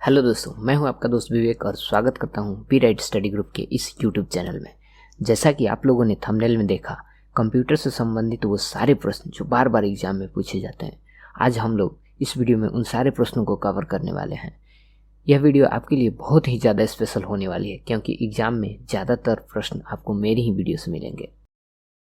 Hello दोस्तों, मैं हूं आपका दोस्त विवेक और स्वागत करता हूं बी राइट स्टडी ग्रुप के इस यूट्यूब चैनल में। जैसा कि आप लोगों ने थंबनेल में देखा, कंप्यूटर से संबंधित वो सारे प्रश्न जो बार बार एग्जाम में पूछे जाते हैं, आज हम लोग इस वीडियो में उन सारे प्रश्नों को कवर करने वाले हैं। यह वीडियो आपके लिए बहुत ही ज़्यादा स्पेशल होने वाली है क्योंकि एग्जाम में ज़्यादातर प्रश्न आपको मेरी ही वीडियो से मिलेंगे।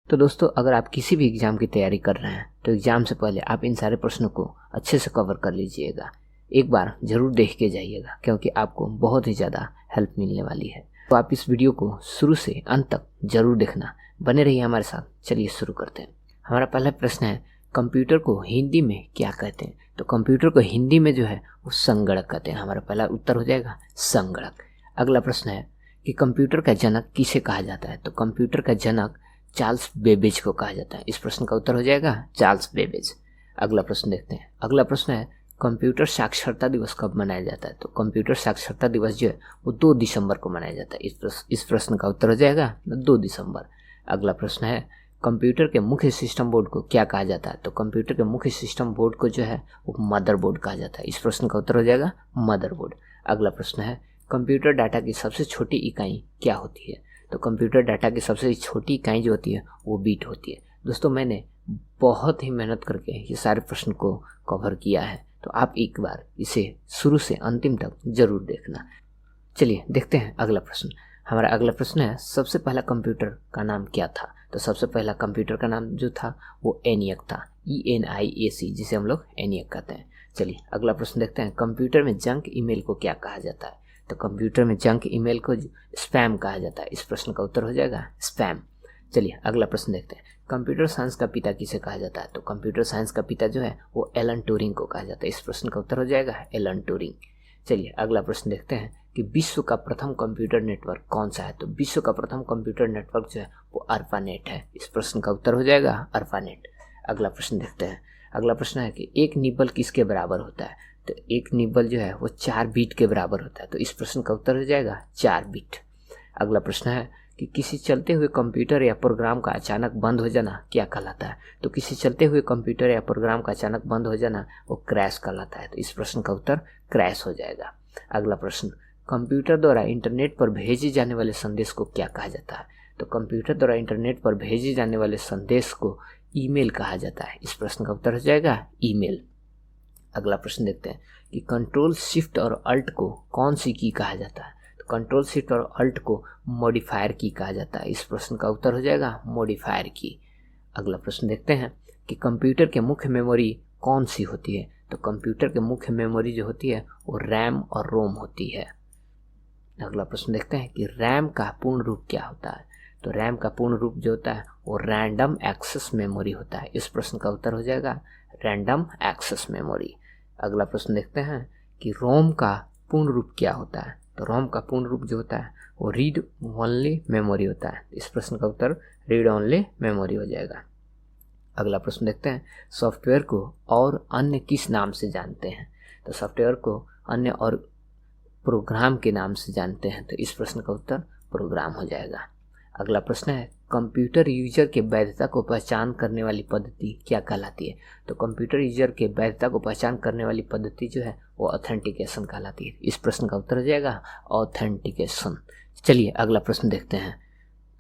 तो दोस्तों, अगर आप किसी भी एग्ज़ाम की तैयारी कर रहे हैं तो एग्ज़ाम से पहले आप इन सारे प्रश्नों को अच्छे से कवर कर लीजिएगा। एक बार ज़रूर देख के जाइएगा क्योंकि आपको बहुत ही ज़्यादा हेल्प मिलने वाली है। तो आप इस वीडियो को शुरू से अंत तक ज़रूर देखना, बने रहिए हमारे साथ। चलिए शुरू करते हैं। हमारा पहला प्रश्न है, कंप्यूटर को हिंदी में क्या कहते हैं? तो कंप्यूटर को हिंदी में जो है वो संगणक कहते हैं। हमारा पहला उत्तर हो जाएगा संगणक। अगला प्रश्न है कि कंप्यूटर का जनक किसे कहा जाता है? तो कंप्यूटर का जनक चार्ल्स बेबेज को कहा जाता है। इस प्रश्न का उत्तर हो जाएगा चार्ल्स बेबेज। अगला प्रश्न देखते हैं। अगला प्रश्न है, कंप्यूटर साक्षरता दिवस कब मनाया जाता है? तो कंप्यूटर साक्षरता दिवस जो है वो 2 दिसंबर को मनाया जाता है। इस प्रश्न का उत्तर हो जाएगा 2 दिसंबर। अगला प्रश्न है, कंप्यूटर के मुख्य सिस्टम बोर्ड को क्या कहा जाता है? तो कंप्यूटर के मुख्य सिस्टम बोर्ड को जो है वो मदरबोर्ड कहा जाता है। इस प्रश्न का उत्तर हो जाएगा मदरबोर्ड। अगला प्रश्न है, कंप्यूटर डाटा की सबसे छोटी इकाई क्या होती है? तो कंप्यूटर डाटा की सबसे छोटी इकाई जो होती है वो बीट होती है। दोस्तों, मैंने बहुत ही मेहनत करके ये सारे प्रश्न को कवर किया है, तो आप एक बार इसे शुरू से अंतिम तक जरूर देखना। चलिए देखते हैं अगला प्रश्न। हमारा अगला प्रश्न है, सबसे पहला कंप्यूटर का नाम क्या था? तो सबसे पहला कंप्यूटर का नाम जो था वो ENIAC था, ENIAC, जिसे हम लोग ENIAC कहते हैं। चलिए अगला प्रश्न देखते हैं। कंप्यूटर में जंक ईमेल को क्या कहा जाता है? तो कंप्यूटर में जंक ईमेल को स्पैम कहा जाता है। इस प्रश्न का उत्तर हो जाएगा स्पैम। चलिए अगला प्रश्न देखते हैं। कंप्यूटर साइंस का पिता किसे कहा जाता है? तो कंप्यूटर साइंस का पिता जो है वो एलन ट्यूरिंग को कहा जाता है। इस प्रश्न का उत्तर हो जाएगा एलन ट्यूरिंग। चलिए अगला प्रश्न देखते हैं कि विश्व का प्रथम कंप्यूटर नेटवर्क कौन सा है? तो विश्व का प्रथम कंप्यूटर नेटवर्क जो है वो ARPANET है। इस प्रश्न का उत्तर हो जाएगा ARPANET। अगला प्रश्न देखते हैं। अगला प्रश्न है कि एक निबल किसके बराबर होता है? तो एक निबल जो है वो 4 बिट के बराबर होता है। तो इस प्रश्न का उत्तर हो जाएगा 4 बिट। अगला प्रश्न है कि किसी चलते हुए कंप्यूटर या प्रोग्राम का अचानक बंद हो जाना क्या कहलाता है? तो किसी चलते हुए कंप्यूटर या प्रोग्राम का अचानक बंद हो जाना वो क्रैश कहलाता है। तो इस प्रश्न का उत्तर क्रैश हो जाएगा। अगला प्रश्न, कंप्यूटर द्वारा इंटरनेट पर भेजे जाने वाले संदेश को क्या कहा जाता है? तो कंप्यूटर द्वारा इंटरनेट पर भेजे जाने वाले संदेश को ईमेल कहा जाता है। इस प्रश्न का उत्तर हो जाएगा ईमेल। अगला प्रश्न देखते हैं कि कंट्रोल शिफ्ट और अल्ट को कौन सी की कहा जाता है? तो कंट्रोल शिफ्ट और अल्ट को मॉडिफायर की कहा जाता है। इस प्रश्न का उत्तर हो जाएगा मॉडिफायर की। अगला प्रश्न देखते हैं कि कंप्यूटर के मुख्य मेमोरी कौन सी होती है? तो कंप्यूटर के मुख्य मेमोरी जो होती है वो रैम और रोम होती है। अगला प्रश्न देखते हैं कि रैम का पूर्ण रूप क्या होता है? तो रैम का पूर्ण रूप जो होता है वो रैंडम एक्सेस मेमोरी होता है। इस प्रश्न का उत्तर हो जाएगा रैंडम एक्सेस मेमोरी। अगला प्रश्न देखते हैं कि रोम का पूर्ण रूप क्या होता है? तो रोम का पूर्ण रूप जो होता है वो रीड ओनली मेमोरी होता है। इस प्रश्न का उत्तर रीड ओनली मेमोरी हो जाएगा। अगला प्रश्न देखते हैं, सॉफ्टवेयर को और अन्य किस नाम से जानते हैं? तो सॉफ्टवेयर को अन्य और प्रोग्राम के नाम से जानते हैं। तो इस प्रश्न का उत्तर प्रोग्राम हो जाएगा। अगला प्रश्न है, कंप्यूटर यूजर के वैधता को पहचान करने वाली पद्धति क्या कहलाती है? तो कंप्यूटर यूजर के वैधता को पहचान करने वाली पद्धति जो है वो ऑथेंटिकेशन कहलाती है। इस प्रश्न का उत्तर हो जाएगा ऑथेंटिकेशन। चलिए अगला प्रश्न देखते हैं।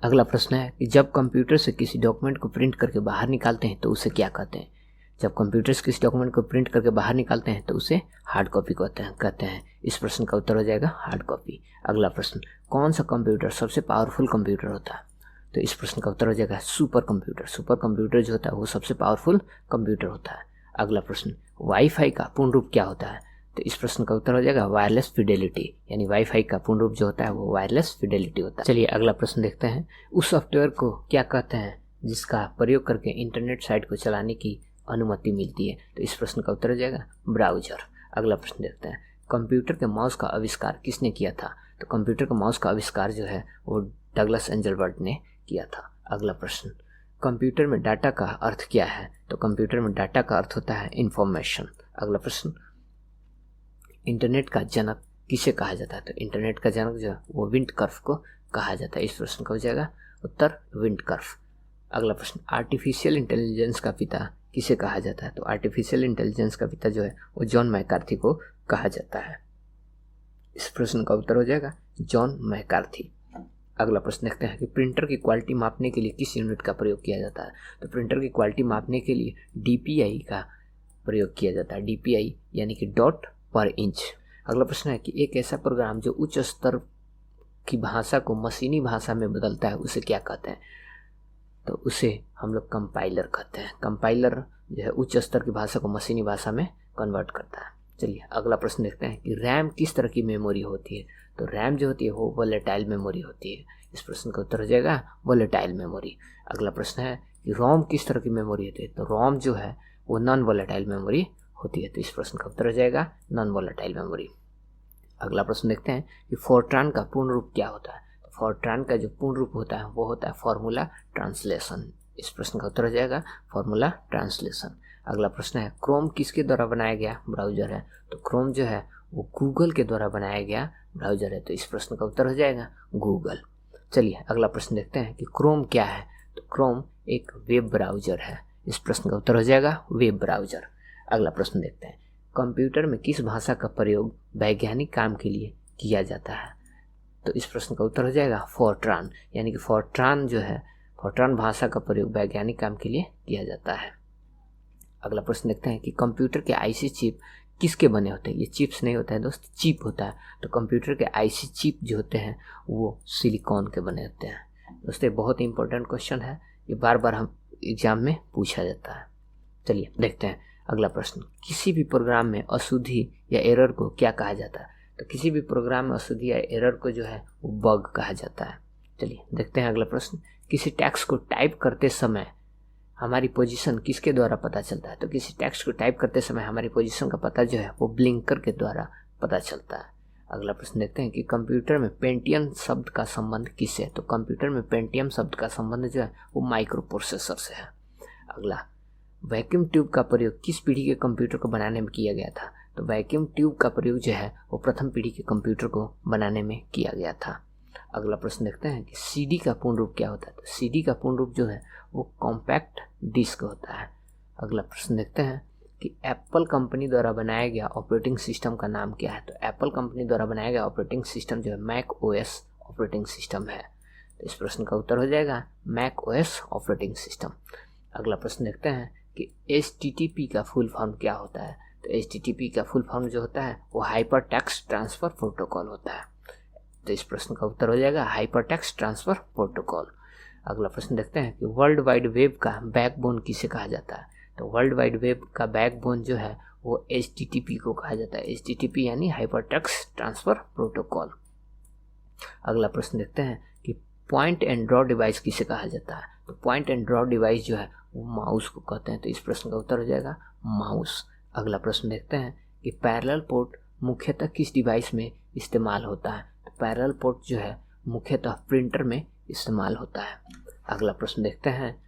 अगला प्रश्न है कि जब कंप्यूटर से किसी डॉक्यूमेंट को प्रिंट करके बाहर निकालते हैं तो उसे क्या कहते हैं? जब कंप्यूटर से किसी डॉक्यूमेंट को प्रिंट करके बाहर निकालते हैं तो उसे हार्ड कॉपी कहते हैं। इस प्रश्न का उत्तर हो जाएगा हार्ड कॉपी। अगला प्रश्न, कौन सा कंप्यूटर सबसे पावरफुल कंप्यूटर होता है? तो इस प्रश्न का उत्तर हो जाएगा सुपर कंप्यूटर। सुपर कंप्यूटर जो होता है वो सबसे पावरफुल कंप्यूटर होता है। अगला प्रश्न, वाईफाई का पूर्ण रूप क्या होता है? तो इस प्रश्न का उत्तर हो जाएगा वायरलेस फिडेलिटी, यानी वाईफाई का पूर्ण रूप जो होता है वो वायरलेस फिडेलिटी होता है। चलिए अगला प्रश्न देखते हैं, उस सॉफ्टवेयर को क्या कहते हैं जिसका प्रयोग करके इंटरनेट साइट को चलाने की अनुमति मिलती है? तो इस प्रश्न का उत्तर हो जाएगा ब्राउजर। अगला प्रश्न देखते हैं, कंप्यूटर के माउस का आविष्कार किसने किया था? तो कंप्यूटर के माउस का आविष्कार जो है वो डगलस एंजलबर्ट ने किया था। अगला प्रश्न, कंप्यूटर में डाटा का अर्थ क्या है? तो कंप्यूटर में डाटा का अर्थ होता है इंफॉर्मेशन। अगला प्रश्न, इंटरनेट का जनक किसे कहा जाता है? तो इंटरनेट का जनक जो है वो विंडकर्फ को कहा जाता है। इस प्रश्न का हो जाएगा उत्तर विंडकर्फ। अगला प्रश्न, आर्टिफिशियल इंटेलिजेंस का पिता किसे कहा जाता है? तो आर्टिफिशियल इंटेलिजेंस का पिता जो है वो जॉन मैकार्थी को कहा जाता है। इस प्रश्न का उत्तर हो जाएगा जॉन मैकार्थी। अगला प्रश्न देखते हैं कि प्रिंटर की क्वालिटी मापने के लिए किस यूनिट का प्रयोग किया जाता है। तो प्रिंटर की क्वालिटी मापने के लिए DPI का प्रयोग किया जाता है। DPI यानी कि डॉट पर इंच। अगला प्रश्न है कि एक ऐसा प्रोग्राम जो उच्च स्तर की भाषा को मशीनी भाषा में बदलता है उसे क्या कहते हैं। तो उसे हम लोग कंपाइलर कहते हैं। कंपाइलर जो है उच्च स्तर की भाषा को मशीनी भाषा में कन्वर्ट करता है। चलिए अगला प्रश्न देखते हैं कि रैम किस तरह की मेमोरी होती है। तो रैम जो होती है वो वोलेटाइल मेमोरी होती है। इस प्रश्न का उत्तर हो जाएगा वोलेटाइल मेमोरी। अगला प्रश्न है कि रोम किस तरह की मेमोरी होती है। तो रोम जो है वो नॉन वोलेटाइल मेमोरी होती है। तो इस प्रश्न का उत्तर हो जाएगा नॉन वोलेटाइल मेमोरी। अगला प्रश्न देखते हैं कि फोर्ट्रान का पूर्ण रूप क्या होता है। तो फोर्ट्रान का जो पूर्ण रूप होता है वो होता है फॉर्मूला ट्रांसलेशन। इस प्रश्न का उत्तर हो जाएगा फॉर्मूला ट्रांसलेशन। अगला प्रश्न है क्रोम किसके द्वारा बनाया गया ब्राउजर है। तो क्रोम जो है वो गूगल के द्वारा बनाया गया ब्राउजर है। तो इस प्रश्न का उत्तर हो जाएगा गूगल। चलिए अगला प्रश्न देखते हैं कि क्रोम क्या है। तो क्रोम एक वेब ब्राउजर है। इस प्रश्न का उत्तर हो जाएगा वेब ब्राउजर। अगला प्रश्न देखते हैं कंप्यूटर में किस भाषा का प्रयोग वैज्ञानिक काम के लिए किया जाता है। तो इस प्रश्न का उत्तर हो जाएगा फोर्ट्रान। यानी कि फोर्ट्रान जो है फोर्ट्रान भाषा का प्रयोग वैज्ञानिक काम के लिए किया जाता है। अगला प्रश्न देखते हैं कि कंप्यूटर के IC चिप किसके बने होते हैं। ये चिप्स नहीं होता है दोस्त, चिप होता है। तो कंप्यूटर के IC चिप जो होते हैं वो सिलिकॉन के बने होते हैं। दोस्तों बहुत इंपॉर्टेंट क्वेश्चन है, ये बार बार हम एग्जाम में पूछा जाता है। चलिए देखते हैं अगला प्रश्न। किसी भी प्रोग्राम में अशुद्धि या एरर को क्या कहा जाता है। तो किसी भी प्रोग्राम में अशुद्धि या एरर को जो है वो बग कहा जाता है। चलिए देखते हैं अगला प्रश्न। किसी टेक्स्ट को टाइप करते समय हमारी पोजीशन किसके द्वारा पता चलता है। तो किसी टेक्स्ट को टाइप करते समय हमारी पोजीशन का पता जो है वो ब्लिंकर के द्वारा पता चलता है। अगला प्रश्न देखते हैं कि कंप्यूटर में पेंटियम शब्द का संबंध किससे है। तो कंप्यूटर में पेंटियम शब्द का संबंध जो है वो माइक्रो प्रोसेसर से है। अगला वैक्यूम ट्यूब का प्रयोग किस पीढ़ी के कंप्यूटर को बनाने में किया गया था। तो वैक्यूम ट्यूब का प्रयोग जो है वो प्रथम पीढ़ी के कंप्यूटर को बनाने में किया गया था। अगला प्रश्न देखते हैं कि CD का पूर्ण रूप क्या होता है। तो CD का पूर्ण रूप जो है वो कॉम्पैक्ट डिस्क होता है। अगला प्रश्न देखते हैं कि एप्पल कंपनी द्वारा बनाया गया ऑपरेटिंग सिस्टम का नाम क्या है। तो एप्पल कंपनी द्वारा बनाया गया ऑपरेटिंग सिस्टम जो है मैक OS ऑपरेटिंग सिस्टम है। तो इस प्रश्न का उत्तर हो जाएगा मैक OS ऑपरेटिंग सिस्टम। अगला प्रश्न देखते हैं कि HTTP का फुल फॉर्म क्या होता है। तो HTTP का फुल फॉर्म जो होता है वो हाइपर टेक्स्ट ट्रांसफर प्रोटोकॉल होता है। तो इस प्रश्न का उत्तर हो जाएगा हाइपर टेक्स्ट ट्रांसफर प्रोटोकॉल। अगला प्रश्न देखते हैं कि वर्ल्ड वाइड वेब का बैकबोन किसे कहा जाता है। तो वर्ल्ड वाइड वेब का बैकबोन जो है वो HTTP को कहा जाता है। HTTP यानी हाइपर टेक्स्ट ट्रांसफर प्रोटोकॉल। अगला प्रश्न देखते हैं कि पॉइंट एंड ड्रॉ डिवाइस किसे कहा जाता है। तो पॉइंट एंड ड्रॉ डिवाइस जो है वो माउस को कहते हैं। तो इस प्रश्न का उत्तर हो जाएगा माउस। अगला प्रश्न देखते हैं कि पैरेलल पोर्ट मुख्यतः किस डिवाइस में इस्तेमाल होता है। तो पैरेलल पोर्ट जो है मुख्यतः प्रिंटर में इस्तेमाल होता है। अगला प्रश्न देखते हैं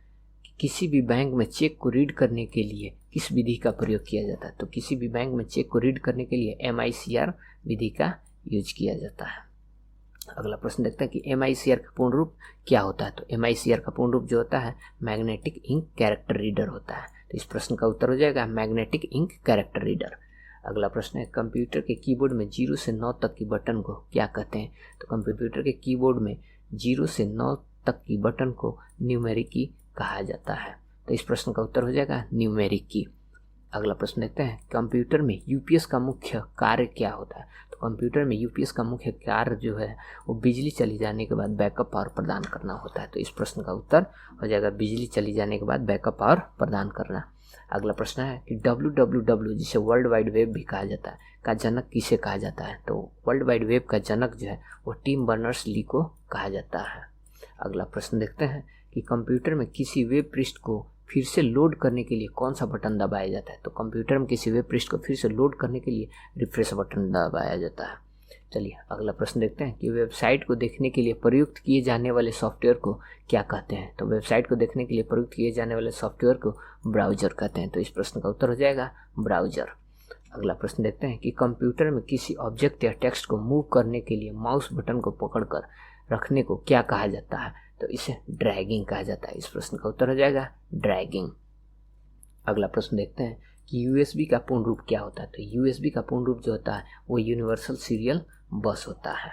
कि किसी भी बैंक में चेक को रीड करने के लिए किस विधि का प्रयोग किया जाता है। तो किसी भी बैंक में चेक को रीड करने के लिए MICR विधि का यूज किया जाता है। अगला प्रश्न देखते हैं कि MICR का पूर्ण रूप क्या होता है। तो MICR का पूर्ण रूप जो होता है मैग्नेटिक इंक कैरेक्टर रीडर होता है। तो इस प्रश्न का उत्तर हो जाएगा मैग्नेटिक इंक कैरेक्टर रीडर। अगला प्रश्न है कंप्यूटर के कीबोर्ड में 0 से 9 तक की बटन को क्या कहते हैं। तो कंप्यूटर के कीबोर्ड में 0 से 9 तक की बटन को न्यूमेरिक की कहा जाता है। तो इस प्रश्न का उत्तर हो जाएगा न्यूमेरिक की। अगला प्रश्न देखते हैं कंप्यूटर में UPS का मुख्य कार्य क्या होता है। तो कंप्यूटर में UPS का मुख्य कार्य जो है वो बिजली चली जाने के बाद बैकअप पावर प्रदान करना होता है। तो इस प्रश्न का उत्तर हो जाएगा बिजली चली जाने के बाद बैकअप पावर प्रदान करना। अगला प्रश्न है कि www जिसे वर्ल्ड वाइड वेब भी कहा जाता है का जनक किसे कहा जाता है। तो वर्ल्ड वाइड वेब का जनक जो है वो टिम बर्नर्स-ली को कहा जाता है। अगला प्रश्न देखते हैं कि कंप्यूटर में किसी वेब पृष्ठ को फिर से लोड करने के लिए कौन सा बटन दबाया जाता है। तो कंप्यूटर में किसी वेब पृष्ठ को फिर से लोड करने के लिए रिफ्रेश बटन दबाया जाता है। चलिए अगला प्रश्न देखते हैं कि वेबसाइट को देखने के लिए प्रयुक्त किए जाने वाले सॉफ्टवेयर को क्या कहते हैं। तो वेबसाइट को देखने के लिए प्रयुक्त किए जाने वाले सॉफ्टवेयर को ब्राउजर कहते हैं। तो इस प्रश्न का उत्तर हो जाएगा ब्राउजर। अगला प्रश्न देखते हैं कि कंप्यूटर में किसी ऑब्जेक्ट या टेक्स्ट को मूव करने के लिए माउस बटन को पकड़कर रखने को क्या कहा जाता है। तो इसे ड्रैगिंग कहा जाता है। इस प्रश्न का उत्तर हो जाएगा ड्रैगिंग। अगला प्रश्न देखते हैं कि USB का पूर्ण रूप क्या होता है। तो USB का पूर्ण रूप जो होता है वो यूनिवर्सल सीरियल बस होता है।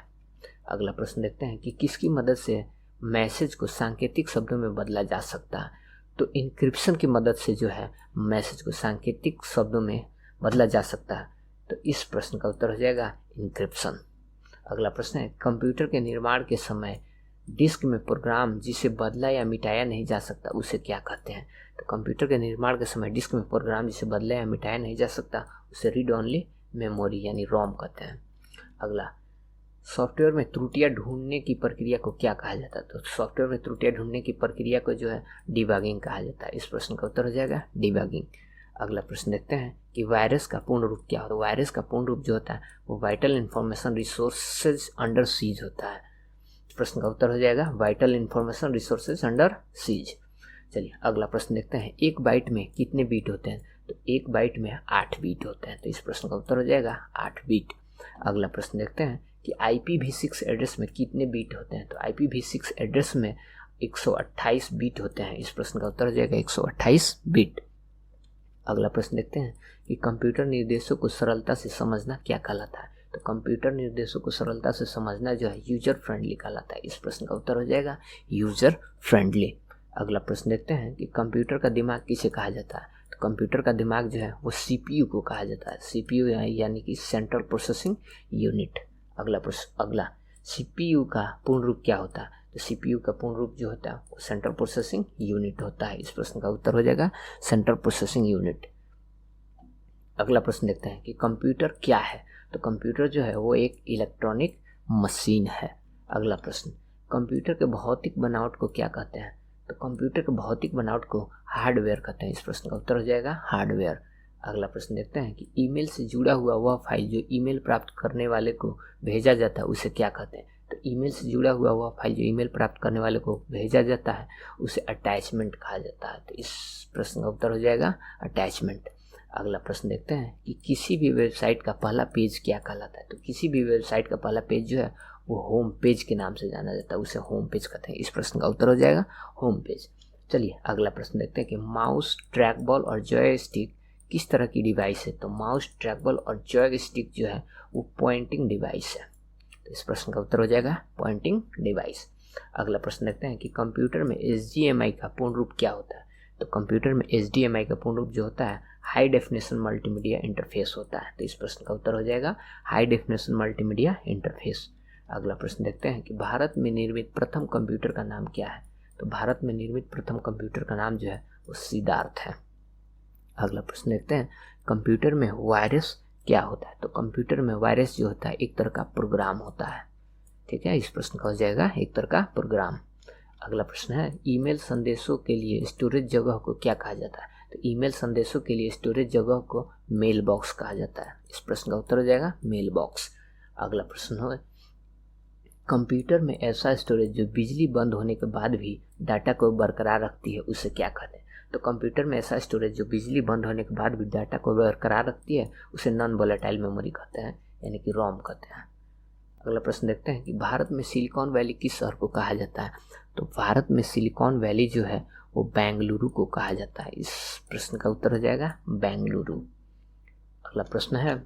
अगला प्रश्न देखते हैं कि किसकी मदद से मैसेज को सांकेतिक शब्दों में बदला जा सकता है। तो इंक्रिप्शन की मदद से जो है मैसेज को सांकेतिक शब्दों में बदला जा सकता है। तो इस प्रश्न का उत्तर हो जाएगा इंक्रिप्शन। अगला प्रश्न है कंप्यूटर के निर्माण के समय डिस्क में प्रोग्राम जिसे बदला या मिटाया नहीं जा सकता उसे क्या कहते हैं। तो कंप्यूटर के निर्माण के समय डिस्क में प्रोग्राम जिसे बदला या मिटाया नहीं जा सकता उसे रीड ओनली मेमोरी यानी रोम कहते हैं। अगला सॉफ्टवेयर में त्रुटियां ढूंढने की प्रक्रिया को क्या कहा जाता है। तो सॉफ्टवेयर में त्रुटियां ढूंढने की प्रक्रिया को जो है डिबगिंग कहा जाता है। इस प्रश्न का उत्तर हो जाएगा डिबगिंग। अगला प्रश्न देखते हैं कि वायरस का पूर्ण रूप क्या होता है। वायरस का पूर्ण रूप जो होता है वो vital information resources under seize होता है। प्रश्न का उत्तर हो जाएगा vital information resources under seize. चलिए अगला प्रश्न देखते हैं एक बाइट में कितने बीट होते हैं। तो एक बाइट में 8 बीट होते हैं। तो इस प्रश्न का उत्तर हो जाएगा 8 बीट। अगला प्रश्न देखते हैं कि IPv6 एड्रेस में कितने बीट होते हैं। तो IPv6 एड्रेस में 128 बीट होते हैं। इस प्रश्न का उत्तर हो जाएगा 128 बीट। अगला प्रश्न देखते हैं कि कंप्यूटर निर्देशों को सरलता से समझना क्या कहलाता है। तो कंप्यूटर निर्देशों को सरलता से समझना जो है यूजर फ्रेंडली कहलाता है। इस प्रश्न का उत्तर हो जाएगा यूजर फ्रेंडली। अगला प्रश्न देखते हैं कि कंप्यूटर का दिमाग किसे कहा जाता है। तो कंप्यूटर का दिमाग जो है वो CPU को कहा जाता है। CPU यानी कि सेंट्रल प्रोसेसिंग यूनिट। अगला CPU का पूर्ण रूप क्या होता है। तो CPU का पूर्ण रूप जो होता है वो सेंट्रल प्रोसेसिंग यूनिट होता है। इस प्रश्न का उत्तर हो जाएगा सेंट्रल प्रोसेसिंग यूनिट। अगला प्रश्न देखते हैं कि कंप्यूटर क्या है। तो कंप्यूटर जो है वो एक इलेक्ट्रॉनिक मशीन है। अगला प्रश्न कंप्यूटर के भौतिक बनावट को क्या कहते हैं। तो कंप्यूटर के भौतिक बनावट को हार्डवेयर कहते हैं। इस प्रश्न का उत्तर हो जाएगा हार्डवेयर। अगला प्रश्न देखते हैं कि ईमेल से जुड़ा हुआ वह फाइल जो ईमेल प्राप्त करने वाले को भेजा जाता है उसे क्या कहते हैं। तो ईमेल से जुड़ा हुआ वह फाइल जो ईमेल प्राप्त करने वाले को भेजा जाता है उसे अटैचमेंट कहा जाता है। तो इस प्रश्न का उत्तर हो जाएगा अटैचमेंट। अगला प्रश्न देखते हैं कि किसी भी वेबसाइट का पहला पेज क्या कहलाता है। तो किसी भी वेबसाइट का पहला पेज जो है वो होम पेज के नाम से जाना जाता है, उसे होम पेज कहते हैं। इस प्रश्न का उत्तर हो जाएगा होम पेज। चलिए अगला प्रश्न देखते हैं कि माउस, ट्रैक बॉल और जॉयस्टिक किस तरह की डिवाइस है। तो माउस, ट्रैक बॉल और जॉयस्टिक जो है वो पॉइंटिंग डिवाइस है। तो इस प्रश्न का उत्तर हो जाएगा पॉइंटिंग डिवाइस। अगला प्रश्न देखते हैं कि कंप्यूटर में HDMI का पूर्ण रूप क्या होता है। तो कंप्यूटर में HDMI का पूर्ण रूप जो होता है हाई डेफिनेशन मल्टीमीडिया इंटरफेस होता है। तो इस प्रश्न का उत्तर हो जाएगा हाई डेफिनेशन मल्टीमीडिया इंटरफेस। अगला प्रश्न देखते हैं कि भारत में निर्मित प्रथम कंप्यूटर का नाम क्या है। तो भारत में निर्मित प्रथम कंप्यूटर का नाम जो है वो सिद्धार्थ है। अगला प्रश्न देखते हैं कंप्यूटर में वायरस क्या होता है। तो कंप्यूटर में वायरस जो होता है एक तरह का प्रोग्राम होता है। ठीक है, इस प्रश्न का हो जाएगा एक तरह का प्रोग्राम। अगला प्रश्न है ईमेल संदेशों के लिए स्टोरेज जगह को क्या कहा जाता है। तो ईमेल संदेशों के लिए स्टोरेज जगह को मेल बॉक्स कहा जाता है। इस प्रश्न का उत्तर हो जाएगा मेल बॉक्स। अगला प्रश्न है कंप्यूटर में ऐसा स्टोरेज जो बिजली बंद होने के बाद भी डाटा को बरकरार रखती है उसे क्या कहते हैं। तो कंप्यूटर में ऐसा स्टोरेज जो बिजली बंद होने के बाद भी डाटा को बरकरार रखती है उसे नॉन वोलेटाइल मेमोरी कहते हैं यानी कि रोम कहते हैं। अगला प्रश्न देखते हैं कि भारत में सिलिकॉन वैली किस शहर को कहा जाता है। तो भारत में सिलिकॉन वैली जो है वो बेंगलुरु को कहा जाता है। इस प्रश्न का उत्तर हो जाएगा बेंगलुरु। अगला प्रश्न है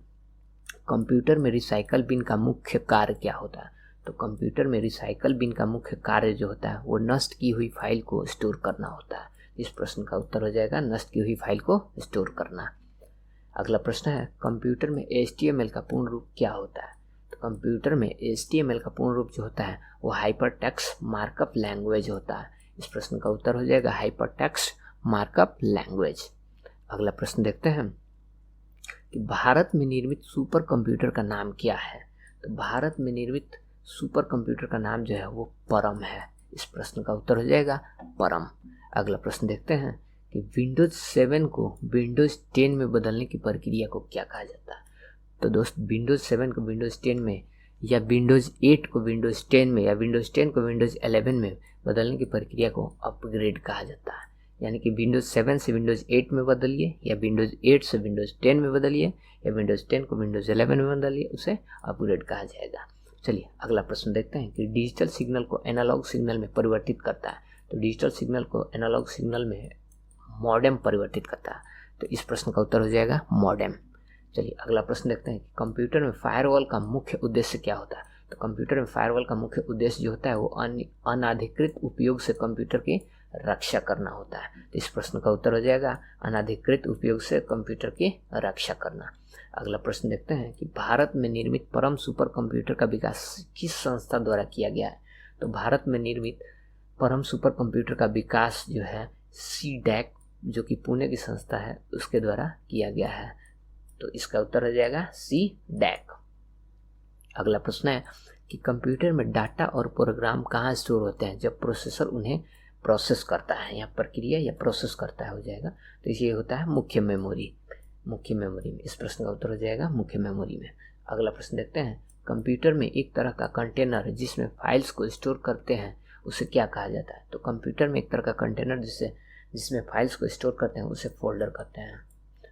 कंप्यूटर में रिसाइकल बिन का मुख्य कार्य क्या होता है। तो कंप्यूटर में रिसाइकल बिन का मुख्य कार्य जो होता है वो नष्ट की हुई फाइल को स्टोर करना होता है। इस प्रश्न का उत्तर हो जाएगा नष्ट की हुई फाइल को स्टोर करना। अगला प्रश्न है कंप्यूटर में HTML का पूर्ण रूप क्या होता है। तो कंप्यूटर में HTML का पूर्ण रूप जो होता है वो हाइपरटेक्स्ट मार्कअप लैंग्वेज होता है। इस प्रश्न का उत्तर हो जाएगा हाइपरटेक्स्ट मार्कअप लैंग्वेज। अगला प्रश्न देखते हैं कि भारत में निर्मित सुपर कंप्यूटर का नाम क्या है। तो भारत में निर्मित सुपर कंप्यूटर का नाम जो है वो परम है। इस प्रश्न का उत्तर हो जाएगा परम। अगला प्रश्न देखते हैं कि विंडोज 7 को विंडोज 10 में बदलने की प्रक्रिया को क्या कहा जाता है। तो दोस्त विंडोज 7 को विंडोज 10 में या विंडोज 8 को विंडोज 10 में या विंडोज 10 को विंडोज 11 में बदलने की प्रक्रिया को अपग्रेड कहा जाता है। यानी कि विंडोज 7 से विंडोज 8 में बदलिए या विंडोज 8 से विंडोज 10 में बदलिए या विंडोज 10 को विंडोज 11 में बदलिए, उसे अपग्रेड कहा जाएगा। चलिए अगला प्रश्न देखते हैं कि डिजिटल सिग्नल को एनालॉग सिग्नल में परिवर्तित करता है। तो डिजिटल सिग्नल को एनालॉग सिग्नल में मॉडेम परिवर्तित करता है। तो इस प्रश्न का उत्तर हो जाएगा मॉडेम। चलिए अगला प्रश्न देखते हैं कि कंप्यूटर में फायरवॉल का मुख्य उद्देश्य क्या होता है। तो कंप्यूटर में फायरवॉल का मुख्य उद्देश्य जो होता है वो अनाधिकृत उपयोग से कंप्यूटर की रक्षा करना होता है। तो इस प्रश्न का उत्तर हो जाएगा अनाधिकृत उपयोग से कंप्यूटर की रक्षा करना। अगला प्रश्न देखते हैं कि भारत में निर्मित परम सुपर कंप्यूटर का विकास किस संस्था द्वारा किया गया है। तो भारत में निर्मित परम सुपर कंप्यूटर का विकास जो है CDAC जो कि पुणे की संस्था है उसके द्वारा किया गया है। तो इसका उत्तर हो जाएगा CDAC। अगला प्रश्न है कि कंप्यूटर में डाटा और प्रोग्राम कहाँ स्टोर होते हैं जब प्रोसेसर उन्हें प्रोसेस करता है, या प्रक्रिया या प्रोसेस करता है हो जाएगा। तो ये होता है मुख्य मेमोरी में। इस प्रश्न का उत्तर हो जाएगा मुख्य मेमोरी में। अगला प्रश्न देखते हैं कंप्यूटर में एक तरह का कंटेनर जिसमें फाइल्स को स्टोर करते हैं उसे क्या कहा जाता है। तो कंप्यूटर में एक तरह का कंटेनर जिसमें फाइल्स को स्टोर करते हैं उसे फोल्डर कहते हैं।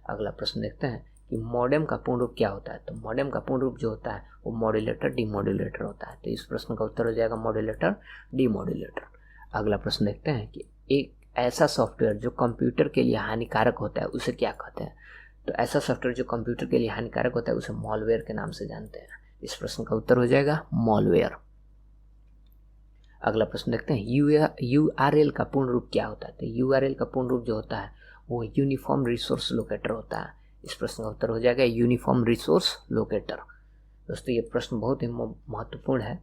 अगला प्रश्न देखते हैं कि मॉडेम का पूर्ण रूप क्या होता है। तो मॉडेम का पूर्ण रूप जो होता है वो मॉड्यूलेटर डीमॉड्यूलेटर होता है। तो इस प्रश्न का उत्तर हो जाएगा मॉड्यूलेटर डीमॉड्यूलेटर। अगला प्रश्न देखते हैं कि एक ऐसा सॉफ्टवेयर जो कंप्यूटर के लिए हानिकारक होता है उसे क्या कहते हैं। तो ऐसा सॉफ्टवेयर जो कंप्यूटर के लिए हानिकारक होता है उसे मॉलवेयर के नाम से जानते हैं। इस प्रश्न का उत्तर हो जाएगा मॉलवेयर। अगला प्रश्न देखते हैं URL का पूर्ण रूप क्या होता है। तो URL का पूर्ण रूप जो होता है वो यूनिफॉर्म रिसोर्स लोकेटर होता है। इस प्रश्न का उत्तर हो जाएगा यूनिफॉर्म रिसोर्स लोकेटर। दोस्तों ये प्रश्न बहुत ही महत्वपूर्ण है,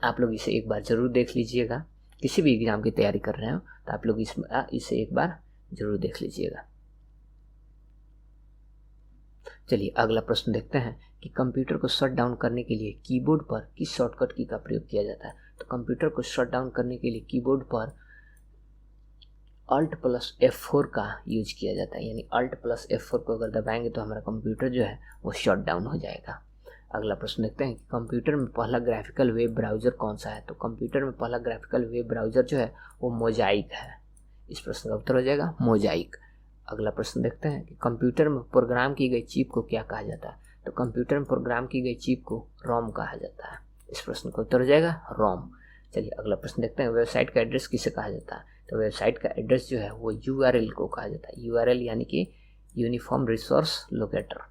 आप लोग इसे एक बार जरूर देख लीजिएगा। किसी भी एग्जाम की तैयारी कर रहे हो तो आप लोग इसे एक बार जरूर देख लीजिएगा। चलिए अगला प्रश्न देखते हैं कि कंप्यूटर को शट डाउन करने के लिए कीबोर्ड पर किस शॉर्टकट की का प्रयोग किया जाता है। तो कंप्यूटर को शट डाउन करने के लिए कीबोर्ड पर Alt+F4 का यूज किया जाता है, यानी Alt+F4 को अगर दबाएंगे तो हमारा कंप्यूटर जो है वो शट डाउन हो जाएगा। अगला प्रश्न देखते हैं कि कंप्यूटर में पहला ग्राफिकल वेब ब्राउज़र कौन सा है। तो कंप्यूटर में पहला ग्राफिकल वेब ब्राउज़र जो है वो मोजाइक है। इस प्रश्न का उत्तर हो जाएगा मोजाइक। अगला प्रश्न देखते हैं कि कंप्यूटर में प्रोग्राम की गई चिप को क्या कहा जाता है। तो कंप्यूटर में प्रोग्राम की गई चिप को रोम कहा जाता है। इस प्रश्न का उत्तर हो जाएगा रोम। चलिए अगला प्रश्न देखते हैं वेबसाइट का एड्रेस किसे कहा जाता है। तो वेबसाइट का एड्रेस जो है वो URL को कहा जाता है। URL यानी कि यूनिफॉर्म रिसोर्स लोकेटर।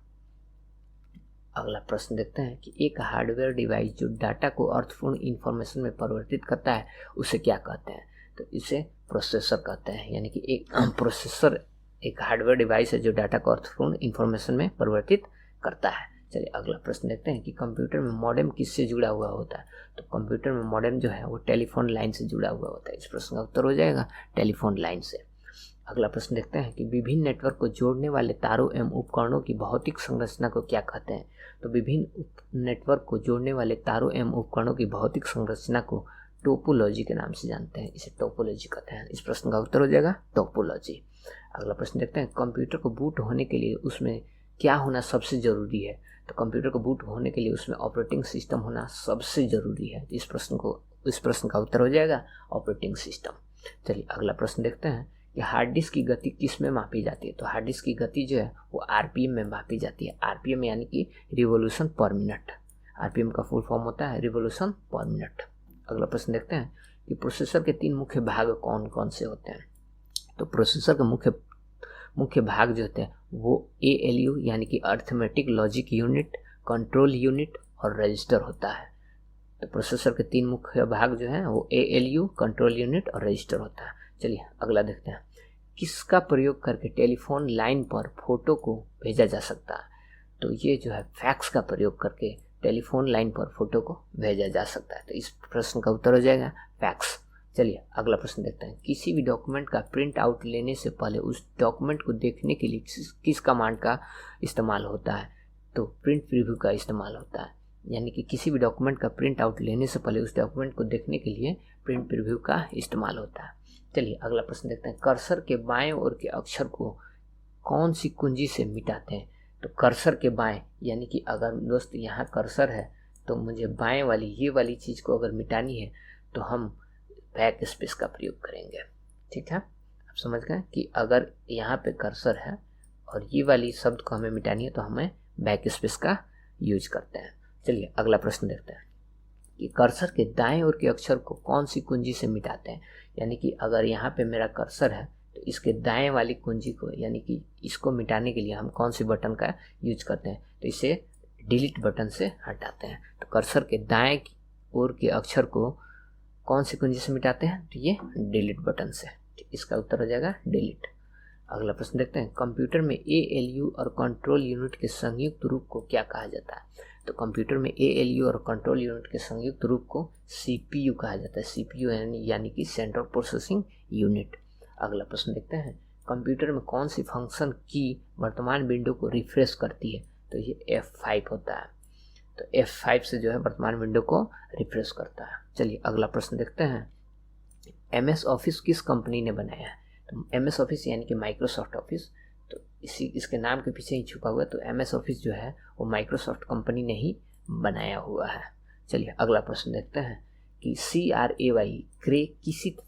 अगला प्रश्न देखते हैं कि एक हार्डवेयर डिवाइस जो डाटा को अर्थपूर्ण इंफॉर्मेशन में परिवर्तित करता है उसे क्या कहते हैं। तो इसे प्रोसेसर कहते हैं, यानी कि एक प्रोसेसर एक हार्डवेयर डिवाइस है जो डाटा को अर्थपूर्ण इंफॉर्मेशन में परिवर्तित करता है। चलिए अगला प्रश्न देखते हैं कि कंप्यूटर में मॉडेम किससे जुड़ा हुआ होता है। तो कंप्यूटर में मॉडेम जो है वो टेलीफोन लाइन से जुड़ा हुआ होता है। इस प्रश्न का उत्तर हो जाएगा टेलीफोन लाइन से। अगला प्रश्न देखते हैं कि विभिन्न नेटवर्क को जोड़ने वाले तारों एवं उपकरणों की भौतिक संरचना को क्या कहते हैं। तो विभिन्न नेटवर्क को जोड़ने वाले तारों एवं उपकरणों की भौतिक संरचना को टोपोलॉजी के नाम से जानते हैं। इसे टोपोलॉजी कहते हैं। इस प्रश्न का उत्तर हो जाएगा टोपोलॉजी। अगला प्रश्न देखते हैं कंप्यूटर को बूट होने के लिए उसमें क्या होना सबसे ज़रूरी है। तो कंप्यूटर को बूट होने के लिए उसमें ऑपरेटिंग सिस्टम होना सबसे ज़रूरी है। इस प्रश्न का उत्तर हो जाएगा ऑपरेटिंग सिस्टम। चलिए अगला प्रश्न देखते हैं कि हार्ड डिस्क की गति किस में मापी जाती है। तो हार्ड डिस्क की गति जो है वो RPM में मापी जाती है। RPM यानी कि रिवोल्यूशन पर मिनट। RPM का फुल फॉर्म होता है रिवोल्यूशन पर मिनट। अगला प्रश्न देखते हैं कि प्रोसेसर के 3 मुख्य भाग कौन कौन से होते हैं। तो प्रोसेसर के मुख्य भाग जो होते हैं वो ALU यानी कि arithmetic logic unit, control unit और रजिस्टर होता है। तो प्रोसेसर के 3 मुख्य भाग जो हैं वो ALU, कंट्रोल यूनिट और रजिस्टर होता है। चलिए अगला देखते हैं किसका प्रयोग करके टेलीफोन लाइन पर फोटो को भेजा जा सकता है। तो ये जो है फैक्स का प्रयोग करके टेलीफोन लाइन पर फोटो को भेजा जा सकता है। तो इस प्रश्न का उत्तर हो जाएगा फैक्स। चलिए अगला प्रश्न देखते हैं किसी भी डॉक्यूमेंट का प्रिंट आउट लेने से पहले उस डॉक्यूमेंट को देखने के लिए किस कमांड का इस्तेमाल होता है। तो प्रिंट प्रीव्यू का इस्तेमाल होता है, यानी कि किसी भी डॉक्यूमेंट का प्रिंट आउट लेने से पहले उस डॉक्यूमेंट को देखने के लिए प्रिंट प्रीव्यू का इस्तेमाल होता है। चलिए अगला प्रश्न देखते हैं कर्सर के बाएं ओर के अक्षर को कौन सी कुंजी से मिटाते हैं। तो कर्सर के बाएं यानी कि अगर दोस्त यहाँ कर्सर है तो मुझे बाएं वाली ये वाली चीज़ को अगर मिटानी है तो हम बैक स्पेस का प्रयोग करेंगे। ठीक है, आप समझ गए कि अगर यहाँ पे कर्सर है और ये वाली शब्द को हमें मिटानी है तो हमें बैक स्पेस का यूज करते हैं। चलिए अगला प्रश्न देखते हैं कि कर्सर के दाएं ओर के अक्षर को कौन सी कुंजी से मिटाते हैं। यानी कि अगर यहाँ पे मेरा कर्सर है तो तो इसके दाएं वाली कुंजी को यानी कि इसको मिटाने के लिए हम कौन सी बटन का यूज करते हैं, तो इसे डिलीट बटन से हटाते हैं। तो कर्सर के दाएं ओर के अक्षर को कौन सी कुंजी से मिटाते हैं, तो ये डिलीट बटन से। इसका उत्तर हो जाएगा डिलीट। अगला प्रश्न देखते हैं, कंप्यूटर में ALU और कंट्रोल यूनिट के संयुक्त रूप को क्या कहा जाता है। तो कंप्यूटर में ALU और कंट्रोल यूनिट के संयुक्त रूप को CPU कहा जाता है। CPU यानी कि सेंट्रल प्रोसेसिंग यूनिट। अगला प्रश्न देखते हैं, कंप्यूटर में कौन सी फंक्शन की वर्तमान विंडो को रिफ्रेश करती है, तो ये F5 होता है। तो F5 से जो है वर्तमान विंडो को रिफ्रेश करता है। चलिए अगला प्रश्न देखते हैं, MS ऑफिस किस कंपनी ने बनाया है। तो MS ऑफिस यानी कि माइक्रोसॉफ्ट ऑफिस, तो इसके नाम के पीछे ही छुपा हुआ है। तो MS ऑफिस जो है वो माइक्रोसॉफ्ट कंपनी ने ही बनाया हुआ है। चलिए अगला प्रश्न देखते हैं कि CRAY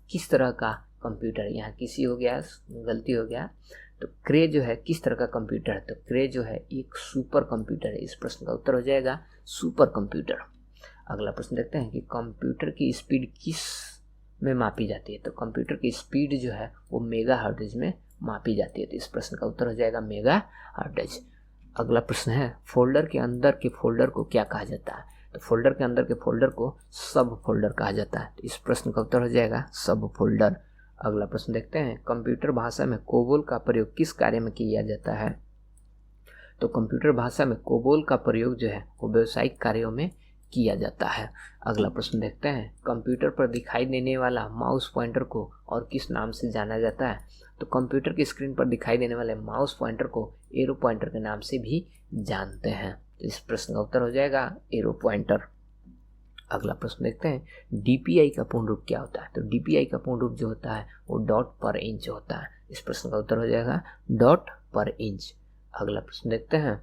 किस तरह का कंप्यूटर है। यहाँ किसी हो गया, गलती हो गया। तो क्रे जो है किस तरह का कंप्यूटर है, तो क्रे जो है एक सुपर कंप्यूटर है। इस प्रश्न का उत्तर हो जाएगा सुपर कंप्यूटर। अगला प्रश्न देखते हैं कि कंप्यूटर की स्पीड किस में मापी जाती है। तो कंप्यूटर की स्पीड जो है वो मेगा हर्ट्ज में मापी जाती है। तो इस प्रश्न का उत्तर हो जाएगा मेगा हर्ट्ज। अगला प्रश्न है, फोल्डर के अंदर के फोल्डर को क्या कहा जाता है। तो फोल्डर के अंदर के फोल्डर को सब फोल्डर कहा जाता है। तो इस प्रश्न का उत्तर हो जाएगा सब फोल्डर। अगला प्रश्न देखते हैं, कंप्यूटर भाषा में कोबोल का प्रयोग किस कार्य में किया जाता है। तो कंप्यूटर भाषा में कोबोल का प्रयोग जो है वो व्यावसायिक कार्यों में किया जाता है। अगला प्रश्न देखते हैं, कंप्यूटर पर दिखाई देने वाला माउस पॉइंटर को और किस नाम से जाना जाता है। तो कंप्यूटर की स्क्रीन पर दिखाई देने वाले माउस पॉइंटर को एरो पॉइंटर के नाम से भी जानते हैं। तो इस प्रश्न का उत्तर हो जाएगा एरो पॉइंटर। अगला प्रश्न देखते हैं, DPI का पूर्ण रूप क्या होता है। तो DPI का पूर्ण रूप जो होता है वो डॉट पर इंच होता है। इस प्रश्न का उत्तर हो जाएगा डॉट पर इंच। अगला प्रश्न देखते हैं,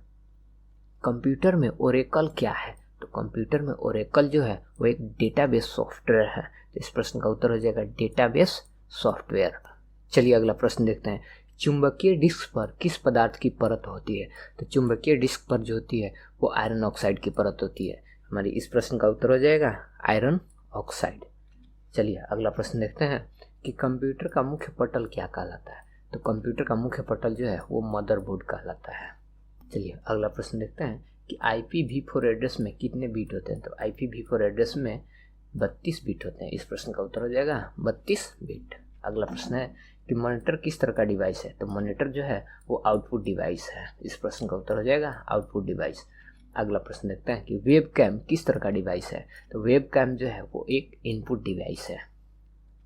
कंप्यूटर में ओरेकल क्या है। तो कंप्यूटर में ओरेकल जो है वो एक डेटाबेस सॉफ्टवेयर है। तो इस प्रश्न का उत्तर हो जाएगा डेटाबेस सॉफ्टवेयर। चलिए अगला प्रश्न देखते हैं, चुंबकीय डिस्क पर किस पदार्थ की परत होती है। तो चुंबकीय डिस्क पर जो होती है वो आयरन ऑक्साइड की परत होती है हमारी। इस प्रश्न का उत्तर हो जाएगा आयरन ऑक्साइड। चलिए अगला प्रश्न देखते हैं कि कंप्यूटर का मुख्य पटल क्या कहलाता है। तो कंप्यूटर का मुख्य पटल जो है वो मदरबोर्ड कहलाता है। चलिए अगला प्रश्न देखते हैं कि IPv4 एड्रेस में कितने बीट होते हैं। तो IPv4 एड्रेस में 32 बीट होते हैं। इस प्रश्न का उत्तर हो जाएगा 32 बीट। अगला प्रश्न है कि मॉनिटर किस तरह का डिवाइस है। तो मॉनिटर जो है वो आउटपुट डिवाइस है। इस प्रश्न का उत्तर हो जाएगा आउटपुट डिवाइस। अगला प्रश्न देखते हैं कि वेब कैम किस तरह का डिवाइस है। तो वेब कैम जो है वो एक इनपुट डिवाइस है।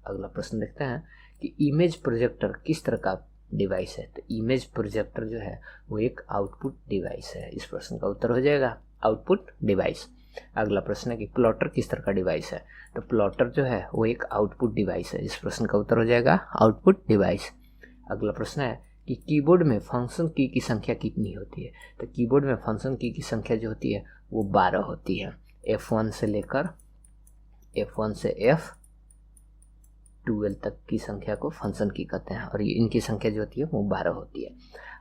अगला प्रश्न देखते हैं कि इमेज प्रोजेक्टर किस तरह का डिवाइस है। तो इमेज प्रोजेक्टर जो है वो एक आउटपुट डिवाइस है। इस प्रश्न का उत्तर हो जाएगा आउटपुट डिवाइस। अगला प्रश्न है कि प्लॉटर किस तरह का डिवाइस है। तो प्लॉटर जो है वो एक आउटपुट डिवाइस है। इस प्रश्न का उत्तर हो जाएगा आउटपुट डिवाइस। अगला प्रश्न है कि कीबोर्ड में फंक्शन की संख्या कितनी होती है। तो कीबोर्ड में फंक्शन की संख्या जो होती है वो 12 होती है। F1 से लेकर F1 से F12 तक की संख्या को फंक्शन की कहते हैं और ये इनकी संख्या जो होती है वो 12 होती है।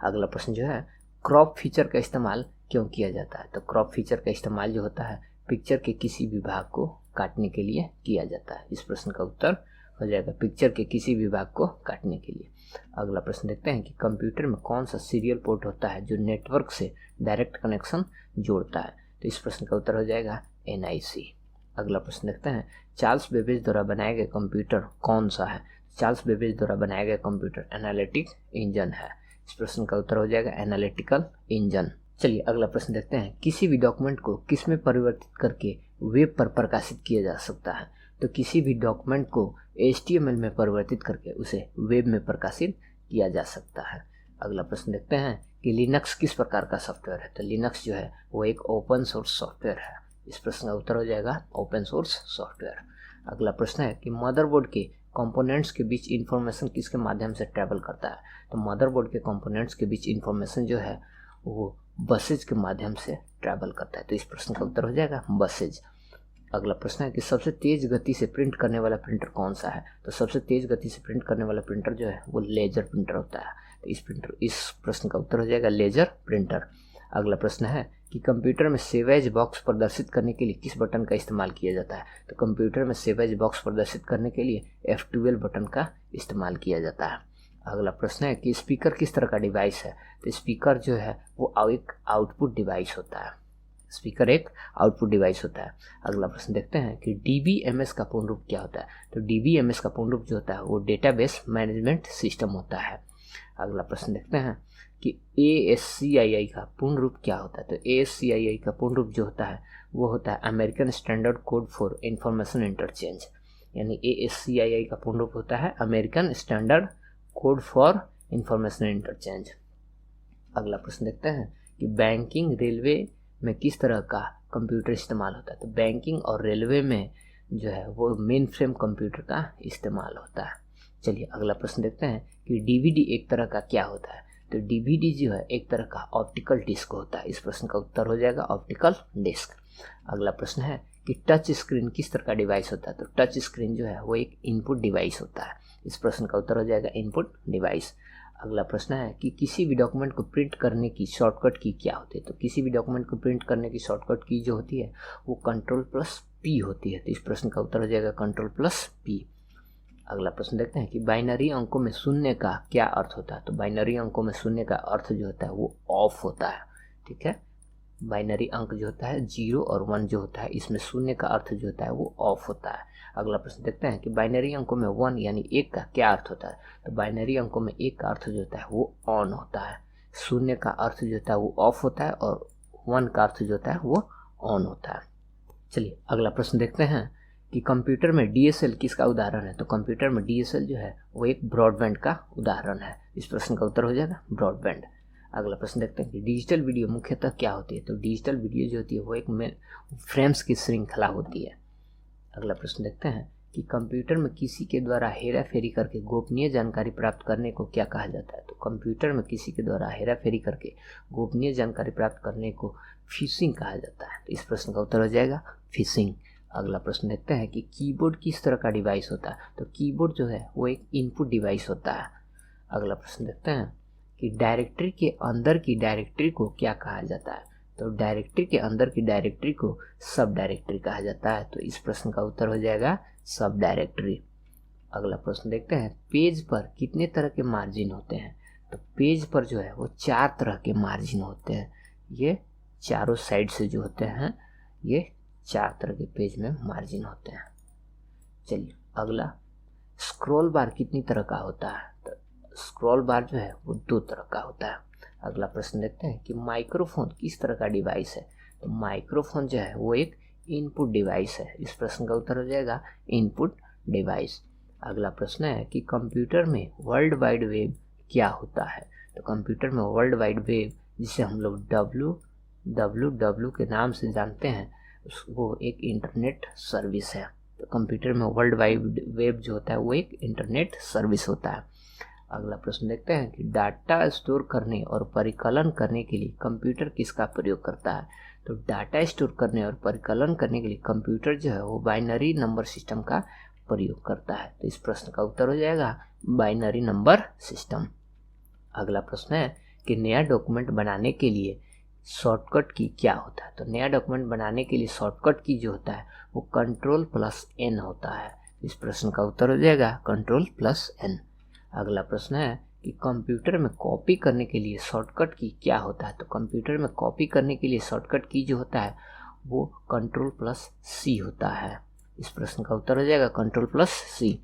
अगला प्रश्न जो है, क्रॉप फीचर का इस्तेमाल क्यों किया जाता है। तो क्रॉप फीचर का इस्तेमाल जो होता है पिक्चर के किसी भी भाग को काटने के लिए किया जाता है। इस प्रश्न का उत्तर हो जाएगा पिक्चर के किसी भी भाग को काटने के लिए। अगला प्रश्न देखते हैं कि कंप्यूटर में कौन सा सीरियल पोर्ट होता है जो नेटवर्क से डायरेक्ट कनेक्शन जोड़ता है। तो इस प्रश्न का उत्तर हो जाएगा NIC। अगला प्रश्न देखते हैं, चार्ल्स बेबेज द्वारा बनाया गया कंप्यूटर कौन सा है। चार्ल्स बेबेज द्वारा बनाया गया कंप्यूटर एनालिटिक इंजन है। इस प्रश्न का उत्तर हो जाएगा एनालिटिकल इंजन। चलिए अगला प्रश्न देखते हैं, किसी भी डॉक्यूमेंट को किस में परिवर्तित करके वेब पर प्रकाशित किया जा सकता है। तो किसी भी डॉक्यूमेंट को HTML में परिवर्तित करके उसे वेब में प्रकाशित किया जा सकता है। अगला प्रश्न देखते हैं कि लिनक्स किस प्रकार का सॉफ्टवेयर है। तो लिनक्स जो है वो एक ओपन सोर्स सॉफ्टवेयर है। इस प्रश्न का उत्तर हो जाएगा ओपन सोर्स सॉफ्टवेयर। अगला प्रश्न है कि मदरबोर्ड के कंपोनेंट्स के बीच इंफॉर्मेशन किसके माध्यम से ट्रैवल करता है। तो मदरबोर्ड के कंपोनेंट्स के बीच इंफॉर्मेशन जो है वो बसेज के माध्यम से ट्रैवल करता है। तो इस प्रश्न का उत्तर हो जाएगा बसेज। अगला प्रश्न है कि सबसे तेज गति से प्रिंट करने वाला प्रिंटर कौन सा है। तो सबसे तेज गति से प्रिंट करने वाला प्रिंटर जो है वो लेजर प्रिंटर होता है। तो इस प्रश्न का उत्तर हो जाएगा लेजर प्रिंटर। अगला प्रश्न है कि कंप्यूटर में सेव एज बॉक्स प्रदर्शित करने के लिए किस बटन का इस्तेमाल किया जाता है। तो कंप्यूटर में सेव एज बॉक्स प्रदर्शित करने के लिए F12 बटन का इस्तेमाल किया जाता है। अगला प्रश्न है कि स्पीकर किस तरह का डिवाइस है? तो स्पीकर जो है वो एक आउटपुट डिवाइस होता है। स्पीकर एक आउटपुट डिवाइस होता है। अगला प्रश्न देखते हैं कि DBMS का पूर्ण रूप क्या होता है? तो DBMS का पूर्ण रूप जो होता है वो डेटाबेस मैनेजमेंट सिस्टम होता है। अगला प्रश्न देखते हैं कि ASCII का पूर्ण रूप क्या होता है? तो ASCII का पूर्ण रूप जो होता है वो होता है American standard code for information interchange, यानी ASCII का पूर्ण रूप होता है American standard code for information interchange. अगला प्रश्न देखते हैं कि बैंकिंग रेलवे में किस तरह का कंप्यूटर इस्तेमाल होता है? तो बैंकिंग और रेलवे में जो है वो मेन फ्रेम कंप्यूटर का इस्तेमाल होता है। चलिए अगला प्रश्न देखते हैं कि DVD एक तरह का क्या होता है? तो DVD जो है एक तरह का ऑप्टिकल डिस्क होता है। इस प्रश्न का उत्तर हो जाएगा ऑप्टिकल डिस्क। अगला प्रश्न है कि टच स्क्रीन किस तरह का डिवाइस होता है? तो टच स्क्रीन जो है वो एक इनपुट डिवाइस होता है। इस प्रश्न का उत्तर हो जाएगा इनपुट डिवाइस। अगला प्रश्न है कि किसी भी डॉक्यूमेंट को प्रिंट करने की शॉर्टकट की क्या होती है? तो किसी भी डॉक्यूमेंट को प्रिंट करने की शॉर्टकट की जो होती है वो Ctrl+P होती है। तो इस प्रश्न का उत्तर हो जाएगा Ctrl+P। अगला प्रश्न देखते हैं कि बाइनरी अंकों में शून्य का क्या अर्थ होता है? तो बाइनरी अंकों में शून्य का अर्थ जो होता है वो ऑफ होता है। ठीक है, बाइनरी अंक जो होता है 0 और 1 जो होता है इसमें शून्य का अर्थ जो होता है वो ऑफ होता है। अगला प्रश्न देखते हैं कि बाइनरी अंकों में 1 यानी 1 का क्या अर्थ होता है? तो बाइनरी अंकों में 1 का अर्थ जो होता है वो ऑन होता है, शून्य का अर्थ जो होता है वो ऑफ होता है और 1 का अर्थ जो होता है वो ऑन होता है। चलिए अगला प्रश्न देखते हैं कि कंप्यूटर में DSL किसका उदाहरण है? तो कंप्यूटर में DSL जो है वो एक ब्रॉडबैंड का उदाहरण है। इस प्रश्न का उत्तर हो जाएगा ब्रॉडबैंड। अगला प्रश्न देखते हैं कि डिजिटल वीडियो मुख्यतः क्या होती है? तो डिजिटल वीडियो जो होती है वो एक फ्रेम्स की श्रृंखला होती है। अगला प्रश्न देखते हैं कि कंप्यूटर में किसी के द्वारा हेरा फेरी करके गोपनीय जानकारी प्राप्त करने को क्या कहा जाता है? तो कंप्यूटर में किसी के द्वारा हेरा फेरी करके गोपनीय जानकारी प्राप्त करने को फिशिंग कहा जाता है। तो इस प्रश्न का उत्तर हो जाएगा फिशिंग। अगला प्रश्न देखते हैं कि कीबोर्ड किस तरह का डिवाइस होता है? तो कीबोर्ड जो है वो एक इनपुट डिवाइस होता है। अगला प्रश्न देखते हैं कि डायरेक्टरी के अंदर की डायरेक्टरी को क्या कहा जाता है? तो डायरेक्टरी के अंदर की डायरेक्टरी को सब डायरेक्टरी कहा जाता है। तो इस प्रश्न का उत्तर हो जाएगा सब डायरेक्टरी। अगला प्रश्न देखते हैं पेज पर कितने तरह के मार्जिन होते हैं? तो पेज पर जो है वो 4 तरह के मार्जिन होते हैं। ये चारों साइड से जो होते हैं ये 4 तरह के पेज में मार्जिन होते हैं। चलिए अगला, स्क्रॉल बार कितनी तरह का होता है? तो स्क्रॉल बार जो है वो 2 तरह का होता है। अगला प्रश्न देखते हैं कि माइक्रोफोन किस तरह का डिवाइस है? तो माइक्रोफोन जो है वो एक इनपुट डिवाइस है। इस प्रश्न का उत्तर हो जाएगा इनपुट डिवाइस। अगला प्रश्न है कि कंप्यूटर में वर्ल्ड वाइड वेब क्या होता है? तो कंप्यूटर में वर्ल्ड वाइड वेब जिसे हम लोग WWW के नाम से जानते हैं वो एक इंटरनेट सर्विस है। तो कंप्यूटर में वर्ल्ड वाइड वेब जो होता है वो एक इंटरनेट सर्विस होता है। अगला प्रश्न देखते हैं कि डाटा स्टोर करने और परिकलन करने के लिए कंप्यूटर किसका प्रयोग करता है? तो डाटा स्टोर करने और परिकलन करने के लिए कंप्यूटर जो है वो बाइनरी नंबर सिस्टम का प्रयोग करता है। तो इस प्रश्न का उत्तर हो जाएगा बाइनरी नंबर सिस्टम। अगला प्रश्न है कि नया डॉक्यूमेंट बनाने के लिए शॉर्टकट की क्या होता है? तो नया डॉक्यूमेंट बनाने के लिए शॉर्टकट की जो होता है वो Ctrl+N होता है। इस प्रश्न का उत्तर हो जाएगा Ctrl+N। अगला प्रश्न है कि कंप्यूटर में कॉपी करने के लिए शॉर्टकट की क्या होता है? तो कंप्यूटर में कॉपी करने के लिए शॉर्टकट की जो होता है वो Ctrl+C होता है। इस प्रश्न का उत्तर हो जाएगा Ctrl+C।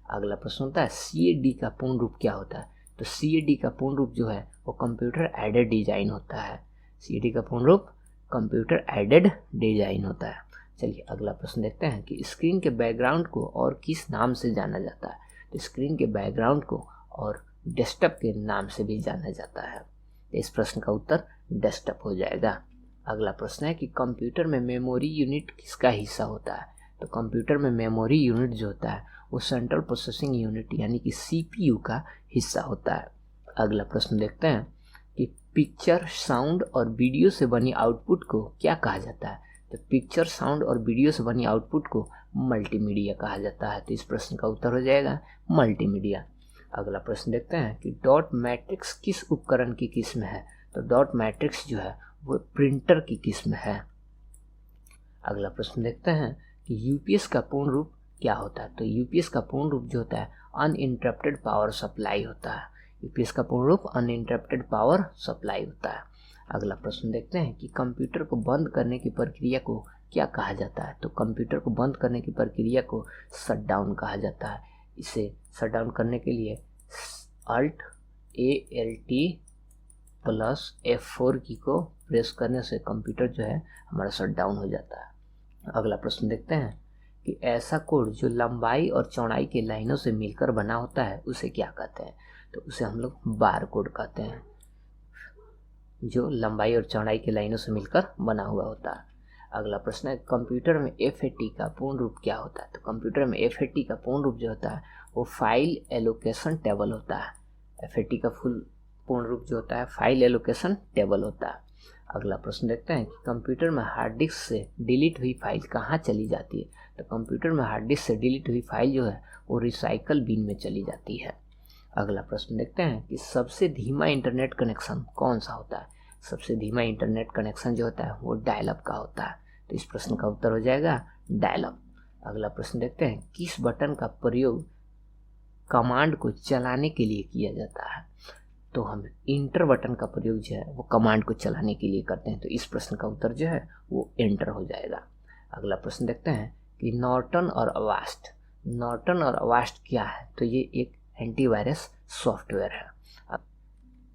अगला प्रश्न होता है CAD का पूर्ण रूप क्या होता है? तो CAD का पूर्ण रूप जो है वो कंप्यूटर एडेड डिजाइन होता है। CAD का पूर्ण रूप कंप्यूटर एडेड डिजाइन होता है। चलिए अगला प्रश्न देखते हैं कि स्क्रीन के बैकग्राउंड को और किस नाम से जाना जाता है? तो स्क्रीन के बैकग्राउंड को और डेस्कटॉप के नाम से भी जाना जाता है। तो इस प्रश्न का उत्तर डेस्कटॉप हो जाएगा। अगला प्रश्न है कि कंप्यूटर में मेमोरी यूनिट किसका हिस्सा होता है? तो कंप्यूटर में मेमोरी यूनिट जो होता है वो सेंट्रल प्रोसेसिंग यूनिट यानी कि CPU का हिस्सा होता है। अगला प्रश्न देखते हैं कि पिक्चर, साउंड और वीडियो से बनी आउटपुट को क्या कहा जाता है? तो पिक्चर, साउंड और वीडियो से बनी आउटपुट को मल्टीमीडिया कहा जाता है। तो इस प्रश्न का उत्तर हो जाएगा मल्टीमीडिया। अगला प्रश्न देखते हैं कि डॉट मैट्रिक्स किस उपकरण की किस्म है? तो डॉट मैट्रिक्स जो है वो प्रिंटर की किस्म है। अगला प्रश्न देखते हैं कि UPS का पूर्ण रूप क्या होता है? तो यूपीएस का पूर्ण रूप जो होता है अनइंटरप्टेड पावर सप्लाई होता है। यूपीएस का पूर्ण रूप अनइंटरप्टेड पावर सप्लाई होता है। अगला प्रश्न देखते हैं कि कंप्यूटर को बंद करने की प्रक्रिया को क्या कहा जाता है? तो कंप्यूटर को बंद करने की प्रक्रिया को शटडाउन कहा जाता है। इसे शटडाउन करने के लिए Alt प्लस F4 की को प्रेस करने से कंप्यूटर जो है हमारा शटडाउन हो जाता है। अगला प्रश्न देखते हैं कि ऐसा कोड जो लंबाई और चौड़ाई के लाइनों से मिलकर बना होता है उसे क्या कहते हैं? तो उसे हम लोग बार कोड कहते हैं, जो लंबाई और चौड़ाई के लाइनों से मिलकर बना हुआ होता है। अगला प्रश्न है कंप्यूटर में FAT का पूर्ण रूप क्या होता है? तो कंप्यूटर में FAT का पूर्ण रूप जो होता है वो फाइल एलोकेशन टेबल होता है। FAT का पूर्ण रूप जो होता है फाइल एलोकेशन टेबल होता है। अगला प्रश्न देखते हैं कि कंप्यूटर में हार्ड डिस्क से डिलीट हुई फाइल कहाँ चली जाती है? तो कंप्यूटर में हार्ड डिस्क से डिलीट हुई फाइल जो है वो रिसाइकल बिन में चली जाती है। अगला प्रश्न देखते हैं कि सबसे धीमा इंटरनेट कनेक्शन कौन सा होता है? सबसे धीमा इंटरनेट कनेक्शन जो होता है वो डायल अप का होता है। तो इस प्रश्न का उत्तर हो जाएगा डायल अप। अगला प्रश्न देखते हैं किस बटन का प्रयोग कमांड को चलाने के लिए किया जाता है? तो हम इंटर बटन का प्रयोग जो है वो कमांड को चलाने के लिए करते हैं। तो इस प्रश्न का उत्तर जो है वो एंटर हो जाएगा। अगला प्रश्न देखते हैं कि नॉर्टन और अवास्ट क्या है? तो ये एक एंटीवायरस सॉफ्टवेयर है। अब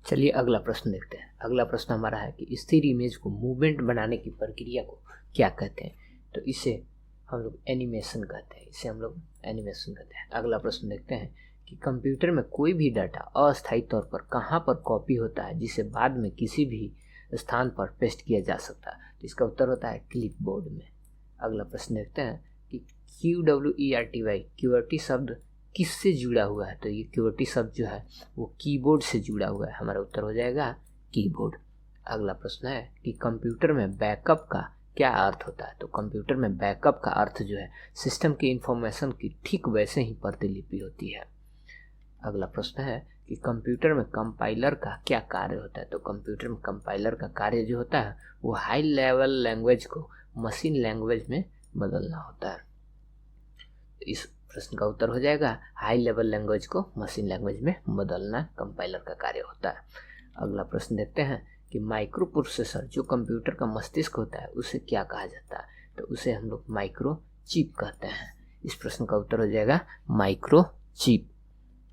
चलिए अगला प्रश्न देखते हैं। अगला प्रश्न हमारा है कि स्थिर इमेज को मूवमेंट बनाने की प्रक्रिया को क्या कहते हैं? तो इसे हम लोग एनिमेशन कहते हैं। अगला प्रश्न देखते हैं कि कंप्यूटर में कोई भी डाटा अस्थायी तौर पर कहाँ पर कॉपी होता है जिसे बाद में किसी भी स्थान पर पेस्ट किया जा सकता है? तो इसका उत्तर होता है क्लिपबोर्ड में। अगला प्रश्न देखते हैं कि QWERTY शब्द किससे जुड़ा हुआ है? तो ये QWERTY शब्द जो है वो कीबोर्ड से जुड़ा हुआ है। हमारा उत्तर हो जाएगा कीबोर्ड। अगला प्रश्न है कि कंप्यूटर में बैकअप का क्या अर्थ होता है? तो कंप्यूटर में बैकअप का अर्थ जो है सिस्टम की इंफॉर्मेशन की ठीक वैसे ही प्रतिलिपि होती है। अगला प्रश्न है कि कंप्यूटर में कंपाइलर का क्या कार्य होता है? तो कंप्यूटर में कंपाइलर का कार्य जो होता है वो हाई लेवल लैंग्वेज को मशीन लैंग्वेज में बदलना होता है। इस प्रश्न का उत्तर हो जाएगा हाई लेवल लैंग्वेज को मशीन लैंग्वेज में बदलना कंपाइलर का कार्य होता है। अगला प्रश्न देखते हैं कि माइक्रो प्रोसेसर जो कंप्यूटर का मस्तिष्क होता है उसे क्या कहा जाता है? तो उसे हम लोग माइक्रो चिप कहते हैं। इस प्रश्न का उत्तर हो जाएगा माइक्रो चिप।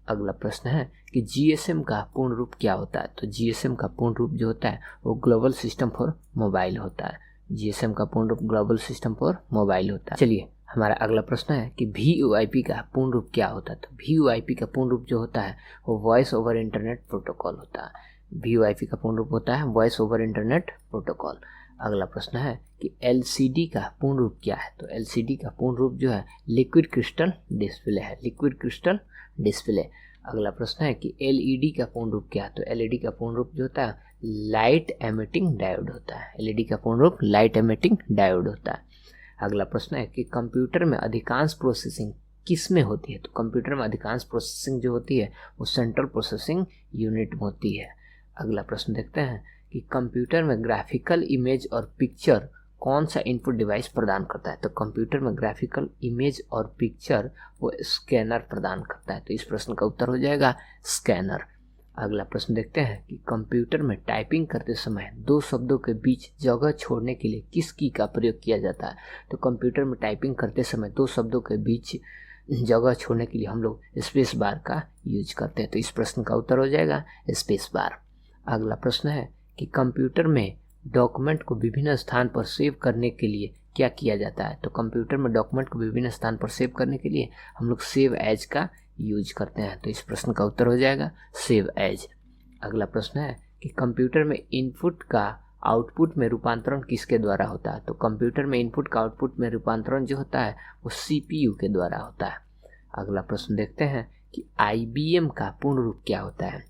अगला प्रश्न है कि GSM का पूर्ण रूप क्या होता है? तो GSM का पूर्ण रूप जो होता है वो ग्लोबल सिस्टम फॉर मोबाइल होता है। GSM का पूर्ण रूप ग्लोबल सिस्टम फॉर मोबाइल होता है। चलिए हमारा अगला प्रश्न है कि VoIP का पूर्ण रूप क्या होता है? तो VoIP का पूर्ण रूप जो होता है वो वॉइस ओवर इंटरनेट प्रोटोकॉल होता है। VoIP का पूर्ण रूप होता है वॉइस ओवर इंटरनेट प्रोटोकॉल। अगला प्रश्न है कि LCD का पूर्ण रूप क्या है? तो LCD का पूर्ण रूप जो है लिक्विड क्रिस्टल डिस्प्ले है। अगला प्रश्न है कि LED का पूर्ण रूप क्या है? तो LED का पूर्ण रूप जो होता है लाइट एमिटिंग डायोड होता है। LED का पूर्ण रूप लाइट एमिटिंग डायोड होता है। अगला प्रश्न है कि कंप्यूटर में अधिकांश प्रोसेसिंग किस में होती है? तो कंप्यूटर में अधिकांश प्रोसेसिंग जो होती है वो सेंट्रल प्रोसेसिंग यूनिट में होती है। अगला प्रश्न देखते हैं कि कंप्यूटर में ग्राफिकल इमेज और पिक्चर कौन सा इनपुट डिवाइस प्रदान करता है? तो कंप्यूटर में ग्राफिकल इमेज और पिक्चर वो स्कैनर प्रदान करता है। तो इस प्रश्न का उत्तर हो जाएगा स्कैनर। अगला प्रश्न देखते हैं कि कंप्यूटर में टाइपिंग करते समय दो शब्दों के बीच जगह छोड़ने के लिए किस की का प्रयोग किया जाता है? तो कंप्यूटर में टाइपिंग करते समय दो शब्दों के बीच जगह छोड़ने के लिए हम लोग स्पेस बार का यूज करते हैं। तो इस प्रश्न का उत्तर हो जाएगा स्पेस बार। अगला प्रश्न है कि कंप्यूटर में डॉक्यूमेंट को विभिन्न स्थान पर सेव करने के लिए क्या किया जाता है? तो कंप्यूटर में डॉक्यूमेंट को विभिन्न स्थान पर सेव करने के लिए हम लोग सेव एज का यूज करते हैं। तो इस प्रश्न का उत्तर हो जाएगा सेव एज। अगला प्रश्न है कि कंप्यूटर में इनपुट का आउटपुट में रूपांतरण किसके द्वारा होता है? तो कंप्यूटर में इनपुट का आउटपुट में रूपांतरण जो होता है वो CPU के द्वारा होता है। अगला प्रश्न देखते हैं कि IBM का पूर्ण रूप क्या होता है?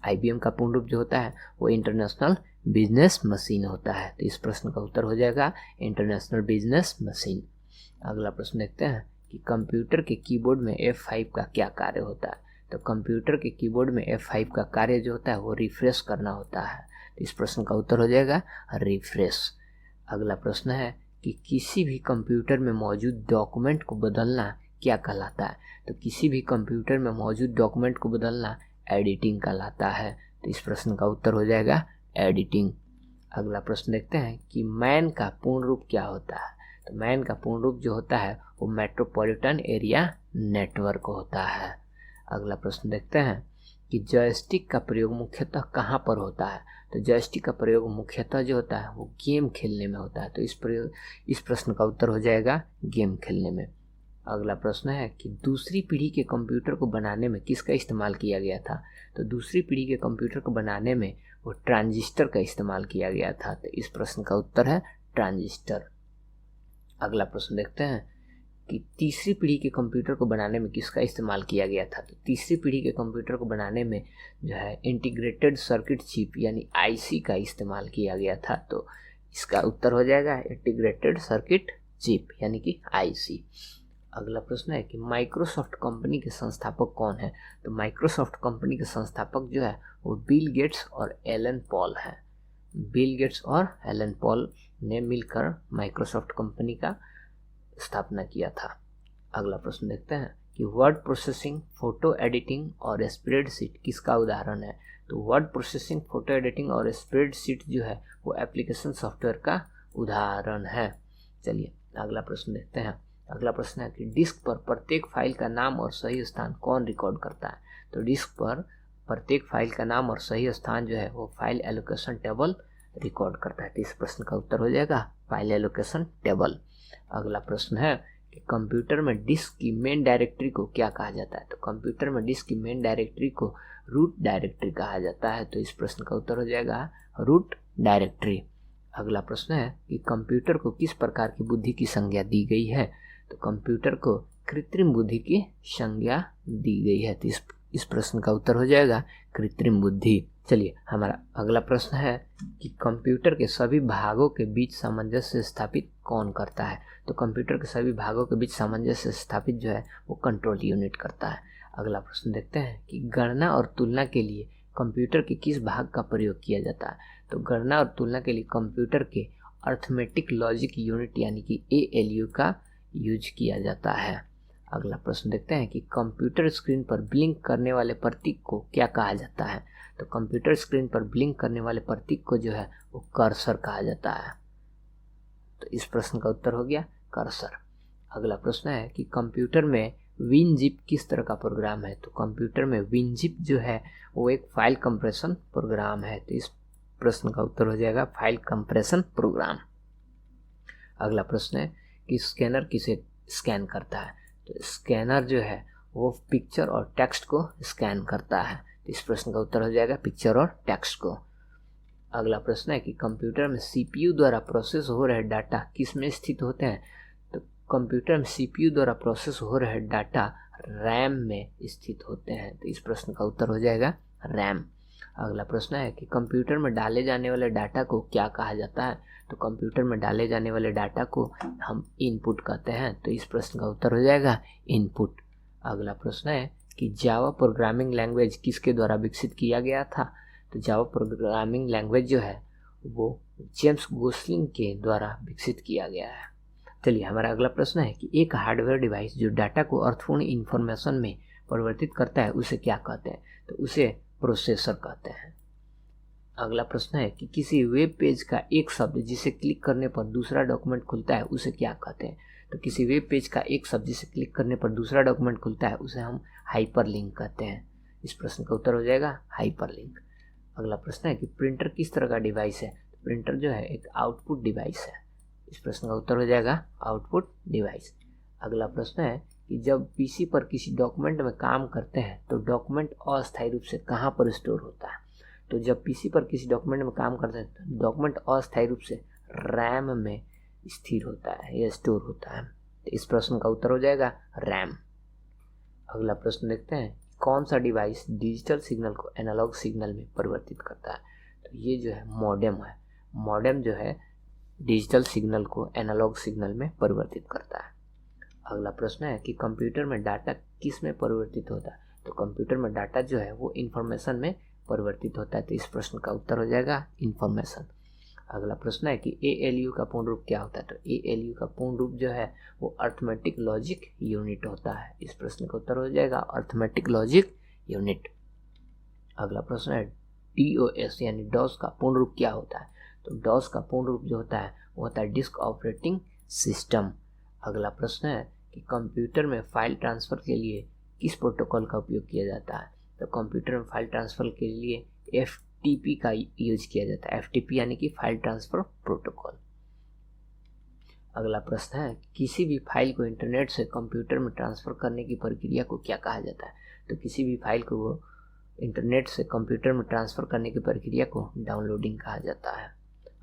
IBM का पूर्ण रूप जो होता है वो इंटरनेशनल बिजनेस मशीन होता है। तो इस प्रश्न का उत्तर हो जाएगा इंटरनेशनल बिजनेस मशीन। अगला प्रश्न देखते हैं कि कंप्यूटर के कीबोर्ड में F5 का क्या कार्य होता है? तो कंप्यूटर के कीबोर्ड में F5 का कार्य जो होता है वो रिफ्रेश करना होता है। तो इस प्रश्न का उत्तर हो जाएगा रिफ्रेश। अगला प्रश्न है कि किसी भी कंप्यूटर में मौजूद डॉक्यूमेंट को बदलना क्या कहलाता है? तो किसी भी कंप्यूटर में मौजूद डॉक्यूमेंट को बदलना एडिटिंग कहलाता है। तो इस प्रश्न का उत्तर हो जाएगा एडिटिंग। अगला प्रश्न देखते हैं कि मैन का पूर्ण रूप क्या होता है? तो मैन का पूर्ण रूप जो होता है वो मेट्रोपॉलिटन एरिया नेटवर्क होता है। अगला प्रश्न देखते हैं कि जॉयस्टिक का प्रयोग मुख्यतः कहाँ पर होता है? तो जॉयस्टिक का प्रयोग मुख्यतः जो होता है वो गेम खेलने में होता है। तो इस प्रश्न का उत्तर हो जाएगा गेम खेलने में। अगला प्रश्न है कि दूसरी पीढ़ी के कंप्यूटर को बनाने में किसका इस्तेमाल किया गया था? तो दूसरी पीढ़ी के कंप्यूटर को बनाने में वो ट्रांजिस्टर का इस्तेमाल किया गया था। तो इस प्रश्न का उत्तर है ट्रांजिस्टर। अगला प्रश्न देखते हैं कि तीसरी पीढ़ी के कंप्यूटर को बनाने में किसका इस्तेमाल किया गया था? तो तीसरी पीढ़ी के कंप्यूटर को बनाने में जो है इंटीग्रेटेड सर्किट चिप यानी आईसी का इस्तेमाल किया गया था। तो इसका उत्तर हो जाएगा इंटीग्रेटेड सर्किट चिप यानी कि आईसी। अगला प्रश्न है कि माइक्रोसॉफ्ट कंपनी के संस्थापक कौन है? तो माइक्रोसॉफ्ट कंपनी के संस्थापक जो है वो बिल गेट्स और एलन पॉल है। बिल गेट्स और एलन पॉल ने मिलकर माइक्रोसॉफ्ट कंपनी का स्थापना किया था। अगला प्रश्न देखते हैं कि वर्ड प्रोसेसिंग, फोटो एडिटिंग और स्प्रेडशीट किसका उदाहरण है? तो वर्ड प्रोसेसिंग, फोटो एडिटिंग और स्प्रेडशीट जो है वो एप्लीकेशन सॉफ्टवेयर का उदाहरण है। चलिए अगला प्रश्न देखते हैं। अगला प्रश्न है कि डिस्क पर प्रत्येक फाइल का नाम और सही स्थान कौन रिकॉर्ड करता है? तो डिस्क पर प्रत्येक फाइल का नाम और सही स्थान जो है वो फाइल एलोकेशन टेबल रिकॉर्ड करता है। तो इस प्रश्न का उत्तर हो जाएगा फाइल एलोकेशन टेबल। अगला प्रश्न है कि कंप्यूटर में डिस्क की मेन डायरेक्टरी को क्या कहा जाता है? तो कंप्यूटर में डिस्क की मेन डायरेक्टरी को रूट डायरेक्टरी कहा जाता है। तो इस प्रश्न का उत्तर हो जाएगा रूट डायरेक्टरी। अगला प्रश्न है कि कंप्यूटर को किस प्रकार की बुद्धि की संज्ञा दी गई है? तो कंप्यूटर को कृत्रिम बुद्धि की संज्ञा दी गई है। तो इस प्रश्न का उत्तर हो जाएगा कृत्रिम बुद्धि। चलिए हमारा अगला प्रश्न है कि कंप्यूटर के सभी भागों के बीच सामंजस्य स्थापित कौन करता है? तो कंप्यूटर के सभी भागों के बीच सामंजस्य स्थापित जो है वो कंट्रोल यूनिट करता है। अगला प्रश्न देखते हैं कि गणना और तुलना के लिए कंप्यूटर के किस भाग का प्रयोग किया जाता है? तो गणना और तुलना के लिए कंप्यूटर के अर्थमेटिक लॉजिक यूनिट यानी कि ALU का यूज किया जाता है। अगला प्रश्न देखते हैं कि कंप्यूटर स्क्रीन पर ब्लिंक करने वाले प्रतीक को क्या कहा जाता है? तो कंप्यूटर स्क्रीन पर ब्लिंक करने वाले प्रतीक को जो है वो कर्सर कहा जाता है। तो इस प्रश्न का उत्तर हो गया कर्सर। अगला प्रश्न है कि कंप्यूटर में WinZip किस तरह का प्रोग्राम है? तो कंप्यूटर में WinZip जो है वो एक फाइल कंप्रेशन प्रोग्राम है। तो इस प्रश्न का उत्तर हो जाएगा फाइल कंप्रेशन प्रोग्राम। अगला प्रश्न है कि स्कैनर किसे स्कैन करता है? तो स्कैनर जो है वो पिक्चर और टेक्स्ट को स्कैन करता है। तो इस प्रश्न का उत्तर हो जाएगा पिक्चर और टेक्स्ट को। अगला प्रश्न है कि कंप्यूटर में CPU द्वारा प्रोसेस हो रहे डाटा किस में स्थित होते हैं? तो कंप्यूटर में CPU द्वारा प्रोसेस हो रहे डाटा रैम में स्थित होते हैं। तो इस प्रश्न का उत्तर हो जाएगा रैम। अगला प्रश्न है कि कंप्यूटर में डाले जाने वाले डाटा को क्या कहा जाता है? तो कंप्यूटर में डाले जाने वाले डाटा को हम इनपुट कहते हैं। तो इस प्रश्न का उत्तर हो जाएगा इनपुट। अगला प्रश्न है कि जावा प्रोग्रामिंग लैंग्वेज किसके द्वारा विकसित किया गया था? तो जावा प्रोग्रामिंग लैंग्वेज जो है वो जेम्स गोसलिंग के द्वारा विकसित किया गया है। चलिए हमारा अगला प्रश्न है कि एक हार्डवेयर डिवाइस जो डाटा को अर्थपूर्ण इंफॉर्मेशन में परिवर्तित करता है उसे क्या कहते हैं? तो उसे प्रोसेसर कहते हैं। अगला प्रश्न है कि किसी वेब पेज का एक शब्द जिसे क्लिक करने पर दूसरा डॉक्यूमेंट खुलता है उसे क्या कहते हैं? तो किसी वेब पेज का एक शब्द जिसे क्लिक करने पर दूसरा डॉक्यूमेंट खुलता है उसे हम हाइपरलिंक कहते हैं। इस प्रश्न का उत्तर हो जाएगा हाइपरलिंक। अगला प्रश्न है कि प्रिंटर किस तरह का डिवाइस है? तो प्रिंटर जो है एक आउटपुट डिवाइस है। इस प्रश्न का उत्तर हो जाएगा आउटपुट डिवाइस। अगला प्रश्न है कि जब PC पर किसी डॉक्यूमेंट में काम करते हैं तो डॉक्यूमेंट अस्थायी रूप से कहाँ पर स्टोर होता है? तो जब PC पर किसी डॉक्यूमेंट में काम करते हैं तो डॉक्यूमेंट अस्थायी रूप से रैम में स्थिर होता है या स्टोर होता है। तो इस प्रश्न का उत्तर हो जाएगा रैम। अगला प्रश्न देखते हैं कौन सा डिवाइस डिजिटल सिग्नल को एनालॉग सिग्नल में परिवर्तित करता है? तो ये जो है मॉडेम है। मॉडेम जो है डिजिटल सिग्नल को एनालॉग सिग्नल में परिवर्तित करता है। अगला प्रश्न है कि कंप्यूटर में डाटा किस में परिवर्तित होता है? तो कंप्यूटर में डाटा जो है वो इंफॉर्मेशन में परिवर्तित होता है। तो इस प्रश्न का उत्तर हो जाएगा इंफॉर्मेशन। अगला प्रश्न है कि ALU का पूर्ण रूप क्या होता है। तो ALU का पूर्ण रूप जो है वो अर्थमेटिक लॉजिक यूनिट होता है। इस प्रश्न का उत्तर हो जाएगा अर्थमेटिक लॉजिक यूनिट। अगला प्रश्न है DOS यानी डॉस का पूर्ण रूप क्या होता है। तो डॉस का पूर्ण रूप जो होता है वो होता है डिस्क ऑपरेटिंग सिस्टम। अगला प्रश्न है कि कंप्यूटर में फाइल ट्रांसफर के लिए किस प्रोटोकॉल का उपयोग किया जाता है। तो कंप्यूटर में फाइल ट्रांसफर के लिए FTP का यूज किया जाता है। FTP यानी कि फाइल ट्रांसफर प्रोटोकॉल। अगला प्रश्न है किसी भी फाइल को इंटरनेट से कंप्यूटर में ट्रांसफर करने की प्रक्रिया को क्या कहा जाता है। तो किसी भी फाइल को इंटरनेट से कंप्यूटर में ट्रांसफर करने की प्रक्रिया को डाउनलोडिंग कहा जाता है।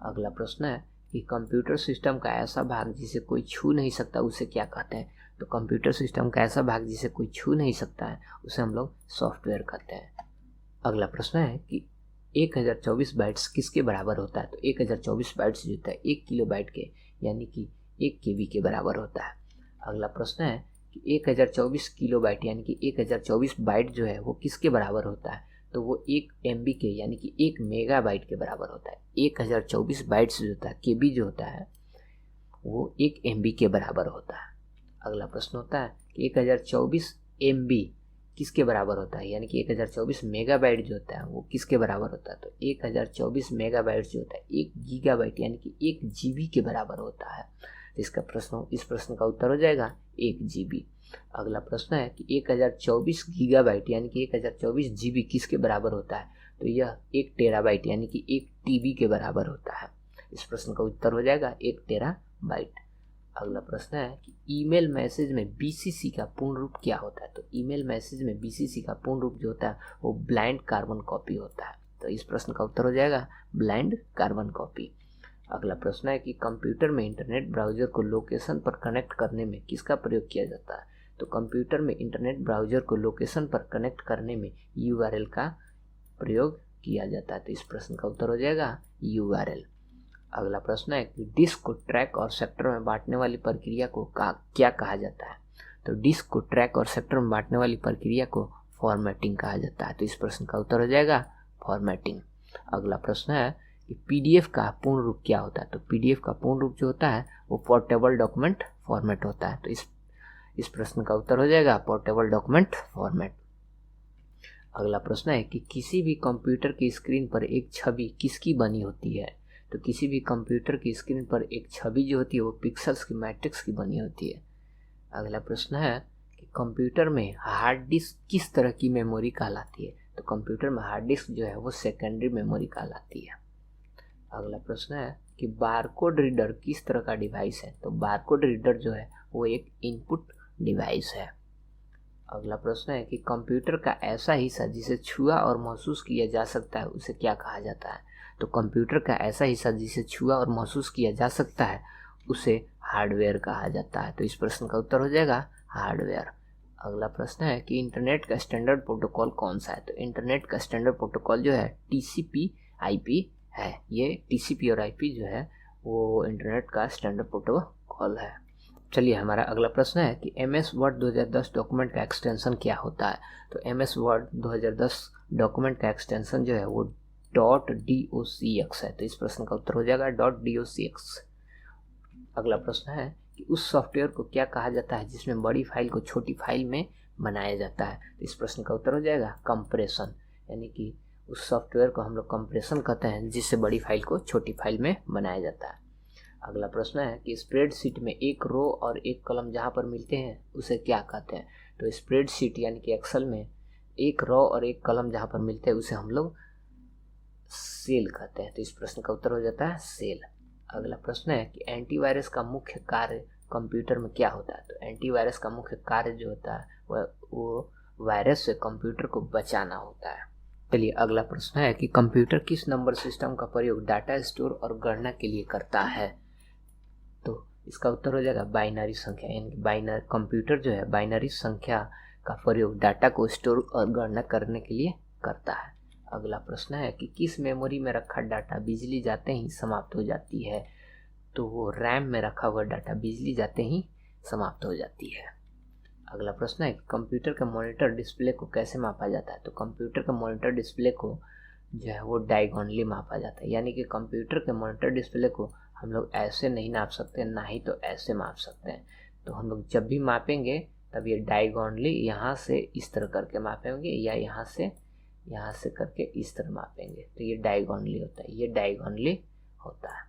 अगला प्रश्न है कि कंप्यूटर सिस्टम का ऐसा भाग जिसे कोई छू नहीं सकता उसे क्या कहते हैं। तो कंप्यूटर सिस्टम का ऐसा भाग जिसे कोई छू नहीं सकता है उसे हम लोग सॉफ्टवेयर कहते हैं। अगला प्रश्न है कि 1024 बाइट्स किसके बराबर होता है। तो 1024 बाइट्स जो होता है 1 किलोबाइट के यानी कि 1 KB के बराबर होता है। अगला प्रश्न है कि 1024 किलोबाइट यानी कि 1024 बाइट जो है वो किसके बराबर होता है। तो वो 1 MB के यानी कि 1 मेगाबाइट के बराबर होता है। 1024 बाइट्स जो होता है KB जो होता है वो 1 MB के बराबर होता है। अगला प्रश्न होता है कि 1024 MB किसके बराबर होता है यानी कि 1024 मेगाबाइट जो होता है वो किसके बराबर होता है। तो 1024 मेगाबाइट जो होता है 1 गीगाबाइट यानी कि 1 GB के बराबर होता है। तो इस प्रश्न का उत्तर हो जाएगा 1 GB। अगला प्रश्न है कि 1024 गीगाबाइट यानी कि 1024 GB किसके बराबर होता है। तो यह 1 टेराबाइट यानी कि 1 TB के बराबर होता है। इस प्रश्न का उत्तर हो जाएगा 1 टेराबाइट। अगला प्रश्न है कि ईमेल मैसेज में BCC का पूर्ण रूप क्या होता है। तो ईमेल मैसेज में BCC का पूर्ण रूप जो होता है वो ब्लाइंड कार्बन कॉपी होता है। तो इस प्रश्न का उत्तर हो जाएगा ब्लाइंड कार्बन कॉपी। अगला प्रश्न है कि कंप्यूटर में इंटरनेट ब्राउजर को लोकेशन पर कनेक्ट करने में किसका प्रयोग किया जाता है। तो कंप्यूटर में इंटरनेट ब्राउजर को लोकेशन पर कनेक्ट करने में URL का प्रयोग किया जाता है। तो इस प्रश्न का उत्तर हो जाएगा URL। अगला प्रश्न है कि डिस्क को ट्रैक और सेक्टर में बांटने वाली प्रक्रिया को क्या कहा जाता है। तो डिस्क को ट्रैक और सेक्टर में बांटने वाली प्रक्रिया को फॉर्मेटिंग कहा जाता है। तो इस प्रश्न का उत्तर हो जाएगा फॉर्मेटिंग। अगला प्रश्न है कि PDF का पूर्ण रूप क्या होता है। तो PDF का पूर्ण रूप जो होता है वो पोर्टेबल डॉक्यूमेंट फॉर्मेट होता है। तो इस प्रश्न का उत्तर हो जाएगा पोर्टेबल डॉक्यूमेंट फॉर्मेट। अगला प्रश्न है कि किसी भी कंप्यूटर की स्क्रीन पर एक छवि किसकी बनी होती है। तो किसी भी कंप्यूटर की स्क्रीन पर एक छवि जो होती है वो पिक्सेल्स की मैट्रिक्स की बनी होती है। अगला प्रश्न है कि कंप्यूटर में हार्ड डिस्क किस तरह की मेमोरी कहलाती है। तो कंप्यूटर में हार्ड डिस्क जो है वो सेकेंडरी मेमोरी कहलाती है। अगला प्रश्न है कि बारकोड रीडर किस तरह का डिवाइस है। तो बारकोड रीडर जो है वो एक इनपुट डिवाइस है। अगला प्रश्न है कि कंप्यूटर का ऐसा हिस्सा जिसे छुआ और महसूस किया जा सकता है उसे क्या कहा जाता है। तो कंप्यूटर का ऐसा हिस्सा जिसे छुआ और महसूस किया जा सकता है उसे हार्डवेयर कहा जाता है। तो इस प्रश्न का उत्तर हो जाएगा हार्डवेयर। अगला प्रश्न है कि इंटरनेट का स्टैंडर्ड प्रोटोकॉल कौन सा है। तो इंटरनेट का स्टैंडर्ड प्रोटोकॉल जो है TCP/IP है। ये TCP और IP जो है वो इंटरनेट का स्टैंडर्ड प्रोटोकॉल है। चलिए हमारा अगला प्रश्न है कि MS वर्ड 2010 डॉक्यूमेंट का एक्सटेंशन क्या होता है। तो MS वर्ड 2010 डॉक्यूमेंट का एक्सटेंशन जो है वो .docx है। तो इस प्रश्न का उत्तर हो जाएगा .docx। अगला प्रश्न है कि उस सॉफ्टवेयर को क्या कहा जाता है जिसमें बड़ी फाइल को छोटी फाइल में बनाया जाता है। तो इस प्रश्न का उत्तर हो जाएगा कंप्रेशन, यानी कि उस सॉफ्टवेयर को हम लोग कंप्रेशन कहते हैं जिससे बड़ी फाइल को छोटी फाइल में बनाया जाता है। अगला प्रश्न है कि स्प्रेडशीट में एक रो और एक कॉलम जहाँ पर मिलते हैं उसे क्या कहते हैं। तो स्प्रेडशीट यानी कि एक्सेल में एक रो और एक कॉलम जहाँ पर मिलते हैं उसे हम लोग सेल कहते हैं। तो इस प्रश्न का उत्तर हो जाता है सेल। अगला प्रश्न है कि एंटीवायरस का मुख्य कार्य कंप्यूटर में क्या होता है। तो एंटीवायरस का मुख्य कार्य जो होता है वो वायरस से कंप्यूटर को बचाना होता है। चलिए अगला प्रश्न है कि कंप्यूटर किस नंबर सिस्टम का प्रयोग डाटा स्टोर और गणना के लिए करता है। तो इसका उत्तर हो जाएगा बाइनरी संख्या, यानी कि कंप्यूटर जो है बाइनरी संख्या का प्रयोग डाटा को स्टोर और गणना करने के लिए करता है। अगला प्रश्न है कि किस मेमोरी में रखा डाटा बिजली जाते ही समाप्त हो जाती है। तो वो रैम में रखा हुआ डाटा बिजली जाते ही समाप्त हो जाती है। अगला प्रश्न है कि कंप्यूटर का मॉनिटर डिस्प्ले को कैसे मापा जाता है। तो कंप्यूटर का मॉनिटर डिस्प्ले को जो है वो डायगोनली मापा जाता है, यानी कि कंप्यूटर के मॉनिटर डिस्प्ले को हम लोग ऐसे नहीं नाप सकते, ना ही तो ऐसे माप सकते हैं। तो हम लोग जब भी मापेंगे तब ये डायगोनली यहाँ से इस तरह करके मापेंगे या यहाँ से करके इस तरह मापेंगे, तो ये डायगोनली होता है, ये डायगोनली होता है।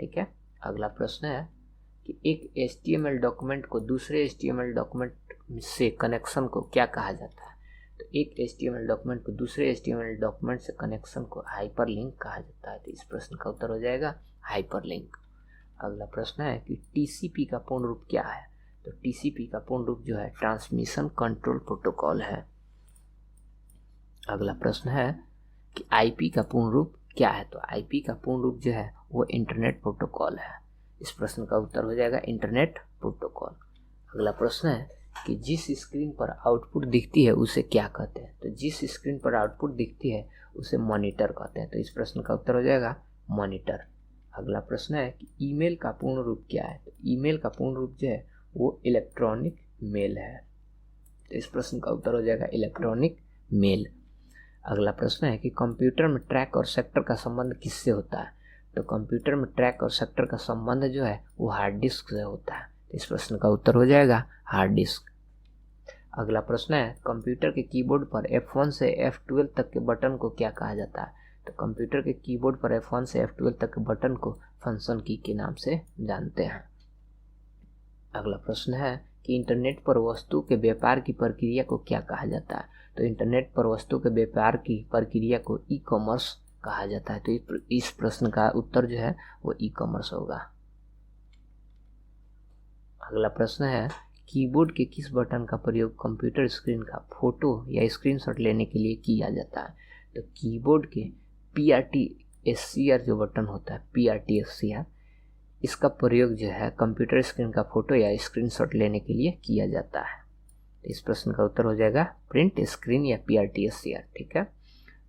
ठीक है, अगला प्रश्न है कि एक HTML डॉक्यूमेंट को दूसरे HTML डॉक्यूमेंट से कनेक्शन को क्या कहा जाता है। तो एक HTML डॉक्यूमेंट को दूसरे HTML डॉक्यूमेंट से कनेक्शन को हाइपरलिंक कहा जाता है। तो इस प्रश्न का उत्तर हो जाएगा हाइपरलिंक। अगला प्रश्न है कि TCP का पूर्ण रूप क्या है। तो TCP का पूर्ण रूप जो है ट्रांसमिशन कंट्रोल प्रोटोकॉल है। अगला प्रश्न है कि IP का पूर्ण रूप क्या है। तो IP का पूर्ण रूप जो है वो इंटरनेट प्रोटोकॉल है। इस प्रश्न का उत्तर हो जाएगा इंटरनेट प्रोटोकॉल। अगला प्रश्न है कि जिस स्क्रीन पर आउटपुट दिखती है उसे क्या कहते हैं। तो जिस स्क्रीन पर आउटपुट दिखती है उसे मॉनिटर कहते हैं। तो इस प्रश्न का उत्तर हो जाएगा मॉनिटर। अगला प्रश्न है कि ईमेल का पूर्ण रूप क्या है। तो ईमेल का पूर्ण रूप जो है वो इलेक्ट्रॉनिक मेल है। तो इस प्रश्न का उत्तर हो जाएगा इलेक्ट्रॉनिक मेल। अगला प्रश्न है कि कंप्यूटर में ट्रैक और सेक्टर का संबंध किससे होता है। तो कंप्यूटर में ट्रैक और सेक्टर का संबंध जो है वो हार्ड डिस्क से होता है। तो इस प्रश्न का उत्तर हो जाएगा हार्ड डिस्क। अगला प्रश्न है कंप्यूटर के कीबोर्ड पर F1 से F12 तक के बटन को क्या कहा जाता है। तो कंप्यूटर के कीबोर्ड पर F1 से F12 तक के बटन को फंक्शन की के नाम से जानते हैं। अगला प्रश्न है कि इंटरनेट पर वस्तु के व्यापार की प्रक्रिया को क्या कहा जाता है। तो इंटरनेट पर वस्तु के व्यापार की प्रक्रिया को ई-कॉमर्स कहा जाता है। तो इस प्रश्न का उत्तर जो है वो ई-कॉमर्स होगा। अगला प्रश्न है कीबोर्ड के किस बटन का प्रयोग कंप्यूटर स्क्रीन का फोटो या स्क्रीनशॉट लेने के लिए किया जाता है। तो कीबोर्ड के PRTSCR जो बटन होता है PRTSCR, इसका प्रयोग जो है कंप्यूटर स्क्रीन का फोटो या स्क्रीनशॉट लेने के लिए किया जाता है। तो इस प्रश्न का उत्तर हो जाएगा प्रिंट स्क्रीन या PRTSCR। ठीक है,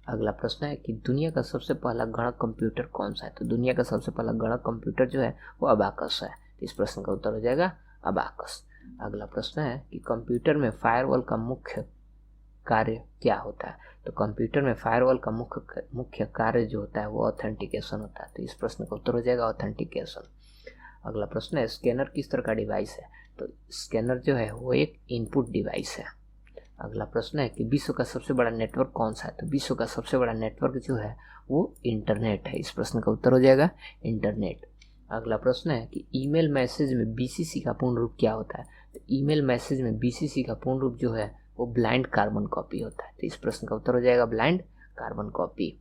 अगला प्रश्न है कि दुनिया का सबसे पहला गणक कंप्यूटर कौन सा है। तो दुनिया का सबसे पहला गणक कंप्यूटर जो है वो अबाकस है। तो इस प्रश्न का उत्तर हो जाएगा अबाकस। अगला प्रश्न है कि कंप्यूटर में फायरवॉल का मुख्य कार्य क्या होता है। तो कंप्यूटर में फायरवॉल का मुख्य कार्य जो होता है वो ऑथेंटिकेशन होता है। तो इस प्रश्न का उत्तर हो जाएगा ऑथेंटिकेशन। अगला प्रश्न है स्कैनर किस तरह का डिवाइस है। तो स्कैनर जो है वो एक इनपुट डिवाइस है। अगला प्रश्न है कि विश्व का सबसे बड़ा नेटवर्क कौन सा है। तो विश्व का सबसे बड़ा नेटवर्क जो है वो इंटरनेट है। इस प्रश्न का उत्तर हो जाएगा इंटरनेट। अगला प्रश्न है कि ईमेल मैसेज में BCC का पूर्ण रूप क्या होता है। तो ईमेल मैसेज में BCC का पूर्ण रूप जो है वो ब्लाइंड कार्बन कॉपी होता है। तो इस प्रश्न का उत्तर हो जाएगा ब्लाइंड कार्बन कॉपी।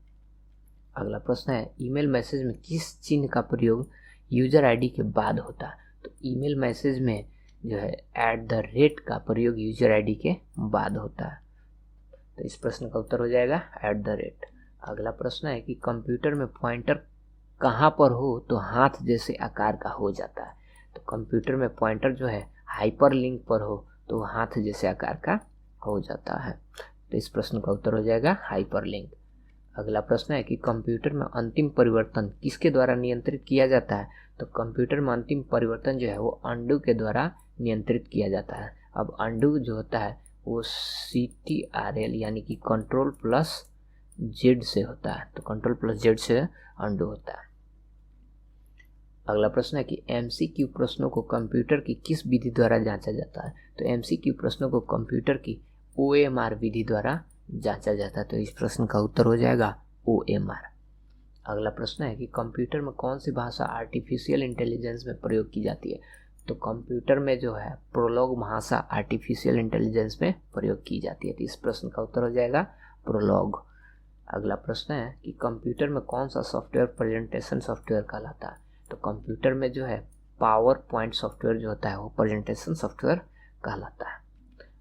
अगला प्रश्न है ईमेल मैसेज में किस चिन्ह का प्रयोग यूजर ID के बाद होता है। तो ईमेल मैसेज में जो है @ का प्रयोग यूजर ID के बाद होता है। तो इस प्रश्न का उत्तर हो जाएगा @ अगला प्रश्न है कि कंप्यूटर में पॉइंटर कहाँ पर हो तो हाथ जैसे आकार का हो जाता है। तो कंप्यूटर में पॉइंटर जो है हाइपरलिंक पर हो तो हाथ जैसे आकार का हो जाता है। तो इस प्रश्न का उत्तर हो जाएगा हाइपरलिंक। अगला प्रश्न है कि कंप्यूटर में अंतिम परिवर्तन किसके द्वारा नियंत्रित किया जाता है। तो कंप्यूटर में अंतिम परिवर्तन जो है वो अंडू के द्वारा नियंत्रित किया जाता है। अब अंडू जो होता है वो CTRL यानी कि Ctrl+Z से होता है। तो Ctrl+Z से अंडू होता है। अगला प्रश्न है कि MCQ प्रश्नों को कंप्यूटर की किस विधि द्वारा जांचा जाता है। तो MCQ प्रश्नों को कंप्यूटर की OMR विधि द्वारा जांचा जाता है। तो इस प्रश्न का उत्तर हो जाएगा OMR। अगला प्रश्न है कि कंप्यूटर में कौन सी भाषा आर्टिफिशियल इंटेलिजेंस में प्रयोग की जाती है। तो कंप्यूटर में जो है प्रोलॉग भाषा आर्टिफिशियल इंटेलिजेंस में प्रयोग की जाती है। तो इस प्रश्न का उत्तर हो जाएगा प्रोलॉग। अगला प्रश्न है कि कंप्यूटर में कौन सा सॉफ्टवेयर प्रेजेंटेशन सॉफ्टवेयर कहलाता है। तो कंप्यूटर में जो है पावर पॉइंट सॉफ्टवेयर जो होता है वो प्रेजेंटेशन सॉफ्टवेयर कहलाता है।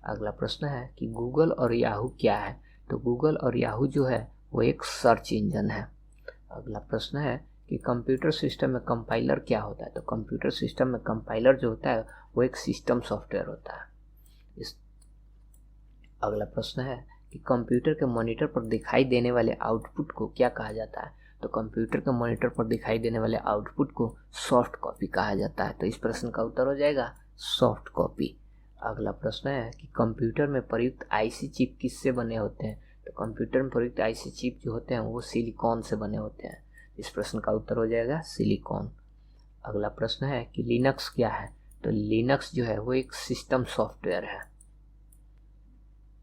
अगला प्रश्न है कि गूगल और याहू क्या है। तो गूगल और याहू जो है वो एक सर्च इंजन है। अगला प्रश्न है कि कंप्यूटर सिस्टम में कंपाइलर क्या होता है। तो कंप्यूटर सिस्टम में कंपाइलर जो होता है वो एक सिस्टम सॉफ्टवेयर होता है। अगला प्रश्न है कि कंप्यूटर के मॉनिटर पर दिखाई देने वाले आउटपुट को क्या कहा जाता है। तो कंप्यूटर के मॉनिटर पर दिखाई देने वाले आउटपुट को सॉफ्ट कॉपी कहा जाता है। तो इस प्रश्न का उत्तर हो जाएगा सॉफ्ट कॉपी। अगला प्रश्न है कि कंप्यूटर में प्रयुक्त IC चिप किससे बने होते हैं। तो कंप्यूटर में प्रयुक्त आईसी चिप जो होते हैं वो सिलिकॉन से बने होते हैं। इस प्रश्न का उत्तर हो जाएगा सिलिकॉन। अगला प्रश्न है कि लिनक्स क्या है? तो लिनक्स जो है वो एक सिस्टम सॉफ्टवेयर है।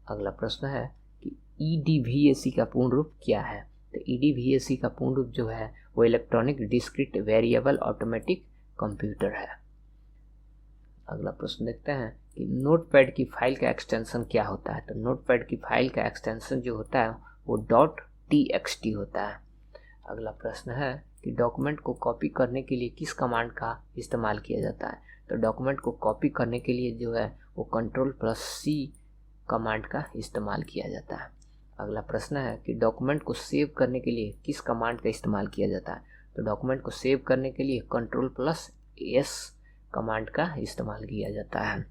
अगला प्रश्न है कि ईडीवीएसी का पूर्ण रूप क्या है? तो ईडीवीएसी का पूर्ण रूप जो है वो electronic discrete variable automatic computer है। अगला प्रश्न देखते हैं कि नोटपैड की फाइल का एक्सटेंशन क्या होता है? तो नोटपैड की फाइल का एक्सटेंशन जो होता है वो .txt होता है। अगला प्रश्न है कि डॉक्यूमेंट को कॉपी करने के लिए किस कमांड का इस्तेमाल किया जाता है? तो डॉक्यूमेंट को कॉपी करने के लिए जो है वो Ctrl+C कमांड का इस्तेमाल किया जाता है। अगला प्रश्न है कि डॉक्यूमेंट को सेव करने के लिए किस कमांड का इस्तेमाल किया जाता है? तो डॉक्यूमेंट को सेव करने के लिए Ctrl+S कमांड का इस्तेमाल किया जाता है।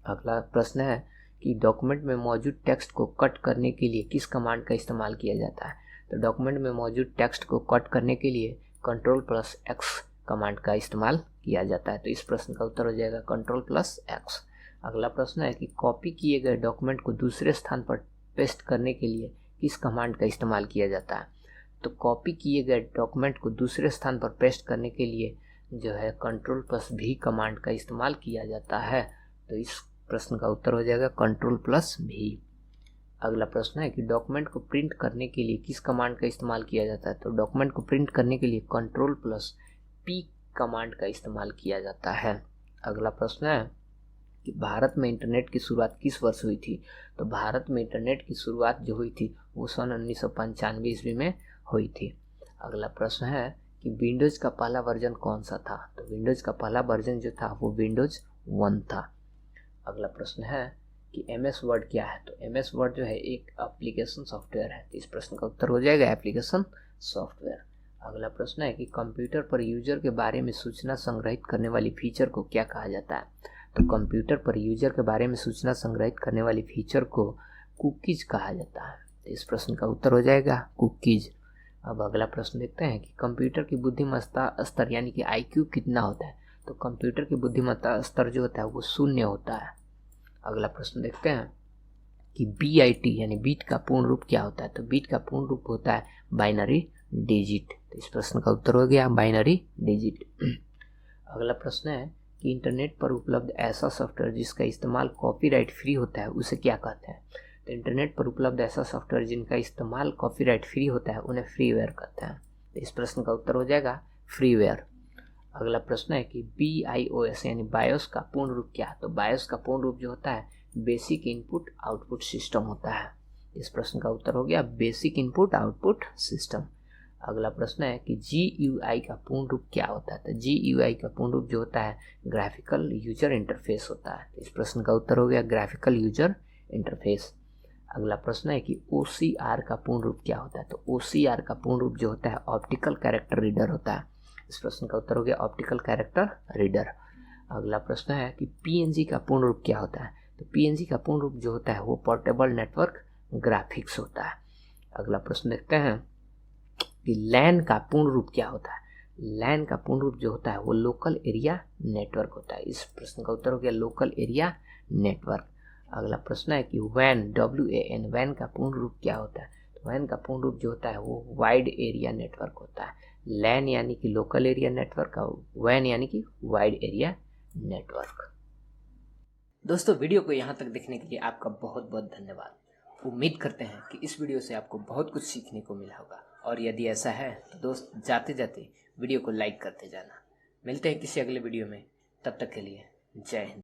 अगला प्रश्न है कि डॉक्यूमेंट में मौजूद टेक्स्ट को कट करने के लिए किस कमांड का इस्तेमाल किया जाता है? तो डॉक्यूमेंट में मौजूद टेक्स्ट को कट करने के लिए Ctrl+X कमांड का इस्तेमाल किया जाता है। तो इस प्रश्न का उत्तर हो जाएगा Ctrl+X। अगला प्रश्न है कि कॉपी किए गए डॉक्यूमेंट को दूसरे स्थान पर पेस्ट करने के लिए किस कमांड का इस्तेमाल किया जाता है? तो कॉपी किए गए डॉक्यूमेंट को दूसरे स्थान पर पेस्ट करने के लिए जो है Ctrl+V कमांड का इस्तेमाल किया जाता है। तो इस प्रश्न का उत्तर हो जाएगा Ctrl+V। अगला प्रश्न है कि डॉक्यूमेंट को प्रिंट करने के लिए किस कमांड का इस्तेमाल किया जाता है? तो डॉक्यूमेंट को प्रिंट करने के लिए Ctrl+P कमांड का इस्तेमाल किया जाता है। अगला प्रश्न है कि भारत में इंटरनेट की शुरुआत किस वर्ष हुई थी? तो भारत में इंटरनेट की शुरुआत जो हुई थी वो सन 1995 ईस्वी में हुई थी। अगला प्रश्न है कि विंडोज का पहला वर्जन कौन सा था? तो विंडोज का पहला वर्जन जो था वो विंडोज 1 था। अगला प्रश्न है कि MS वर्ड क्या है? तो MS वर्ड जो है एक एप्लीकेशन सॉफ्टवेयर है। तो इस प्रश्न का उत्तर हो जाएगा एप्लीकेशन सॉफ्टवेयर। अगला प्रश्न है कि कंप्यूटर पर यूजर के बारे में सूचना संग्रहित करने वाली फीचर को क्या कहा जाता है? तो कंप्यूटर पर यूजर के बारे में सूचना संग्रहित करने वाली फीचर को कुकीज कहा जाता है। तो इस प्रश्न का उत्तर हो जाएगा कुकीज। अब अगला प्रश्न देखते हैं कि कंप्यूटर की बुद्धिमत्ता स्तर यानी कि IQ कितना होता है? तो कंप्यूटर की बुद्धिमत्ता स्तर जो होता है वो 0 होता है। अगला प्रश्न देखते हैं कि BIT यानी बीट का पूर्ण रूप क्या होता है? तो बीट का पूर्ण रूप होता है बाइनरी डिजिट। तो इस प्रश्न का उत्तर हो गया बाइनरी डिजिट। अगला प्रश्न है कि इंटरनेट पर उपलब्ध ऐसा सॉफ्टवेयर जिसका इस्तेमाल कॉपीराइट फ्री होता है उसे क्या कहते हैं? तो इंटरनेट पर उपलब्ध ऐसा सॉफ्टवेयर जिनका इस्तेमाल कॉपीराइट फ्री होता है उन्हें फ्रीवेयर कहते हैं। तो इस प्रश्न का उत्तर हो जाएगा फ्रीवेयर। अगला प्रश्न है कि BIOS यानी बायोस का पूर्ण रूप क्या है? तो बायोस का पूर्ण रूप जो होता है बेसिक इनपुट आउटपुट सिस्टम होता है। इस प्रश्न का उत्तर हो गया बेसिक इनपुट आउटपुट सिस्टम। अगला प्रश्न है कि GUI का पूर्ण रूप क्या होता है? तो GUI का पूर्ण रूप जो होता है ग्राफिकल यूजर इंटरफेस होता है। इस प्रश्न का उत्तर हो गया ग्राफिकल यूजर इंटरफेस। अगला प्रश्न है कि OCR का पूर्ण रूप क्या होता है? तो OCR का पूर्ण रूप जो होता है ऑप्टिकल कैरेक्टर रीडर होता है। इस प्रश्न का उत्तर हो गया ऑप्टिकल कैरेक्टर रीडर। अगला प्रश्न है कि PNG का पूर्ण रूप क्या होता है? तो PNG का पूर्ण रूप जो होता है वो पोर्टेबल नेटवर्क ग्राफिक्स होता है। अगला प्रश्न देखते हैं कि LAN का पूर्ण रूप क्या होता है? LAN का पूर्ण रूप जो होता है वो लोकल एरिया नेटवर्क होता है। इस प्रश्न का उत्तर हो गया लोकल एरिया नेटवर्क। अगला प्रश्न है कि WAN का पूर्ण रूप क्या होता है? तो WAN का पूर्ण रूप जो होता है वो वाइड एरिया नेटवर्क होता है। LAN यानी कि लोकल एरिया नेटवर्क और WAN यानी कि वाइड एरिया नेटवर्क। दोस्तों वीडियो को यहाँ तक देखने के लिए आपका बहुत बहुत धन्यवाद। उम्मीद करते हैं कि इस वीडियो से आपको बहुत कुछ सीखने को मिला होगा और यदि ऐसा है तो दोस्त जाते जाते वीडियो को लाइक करते जाना। मिलते हैं किसी अगले वीडियो में, तब तक के लिए जय हिंद।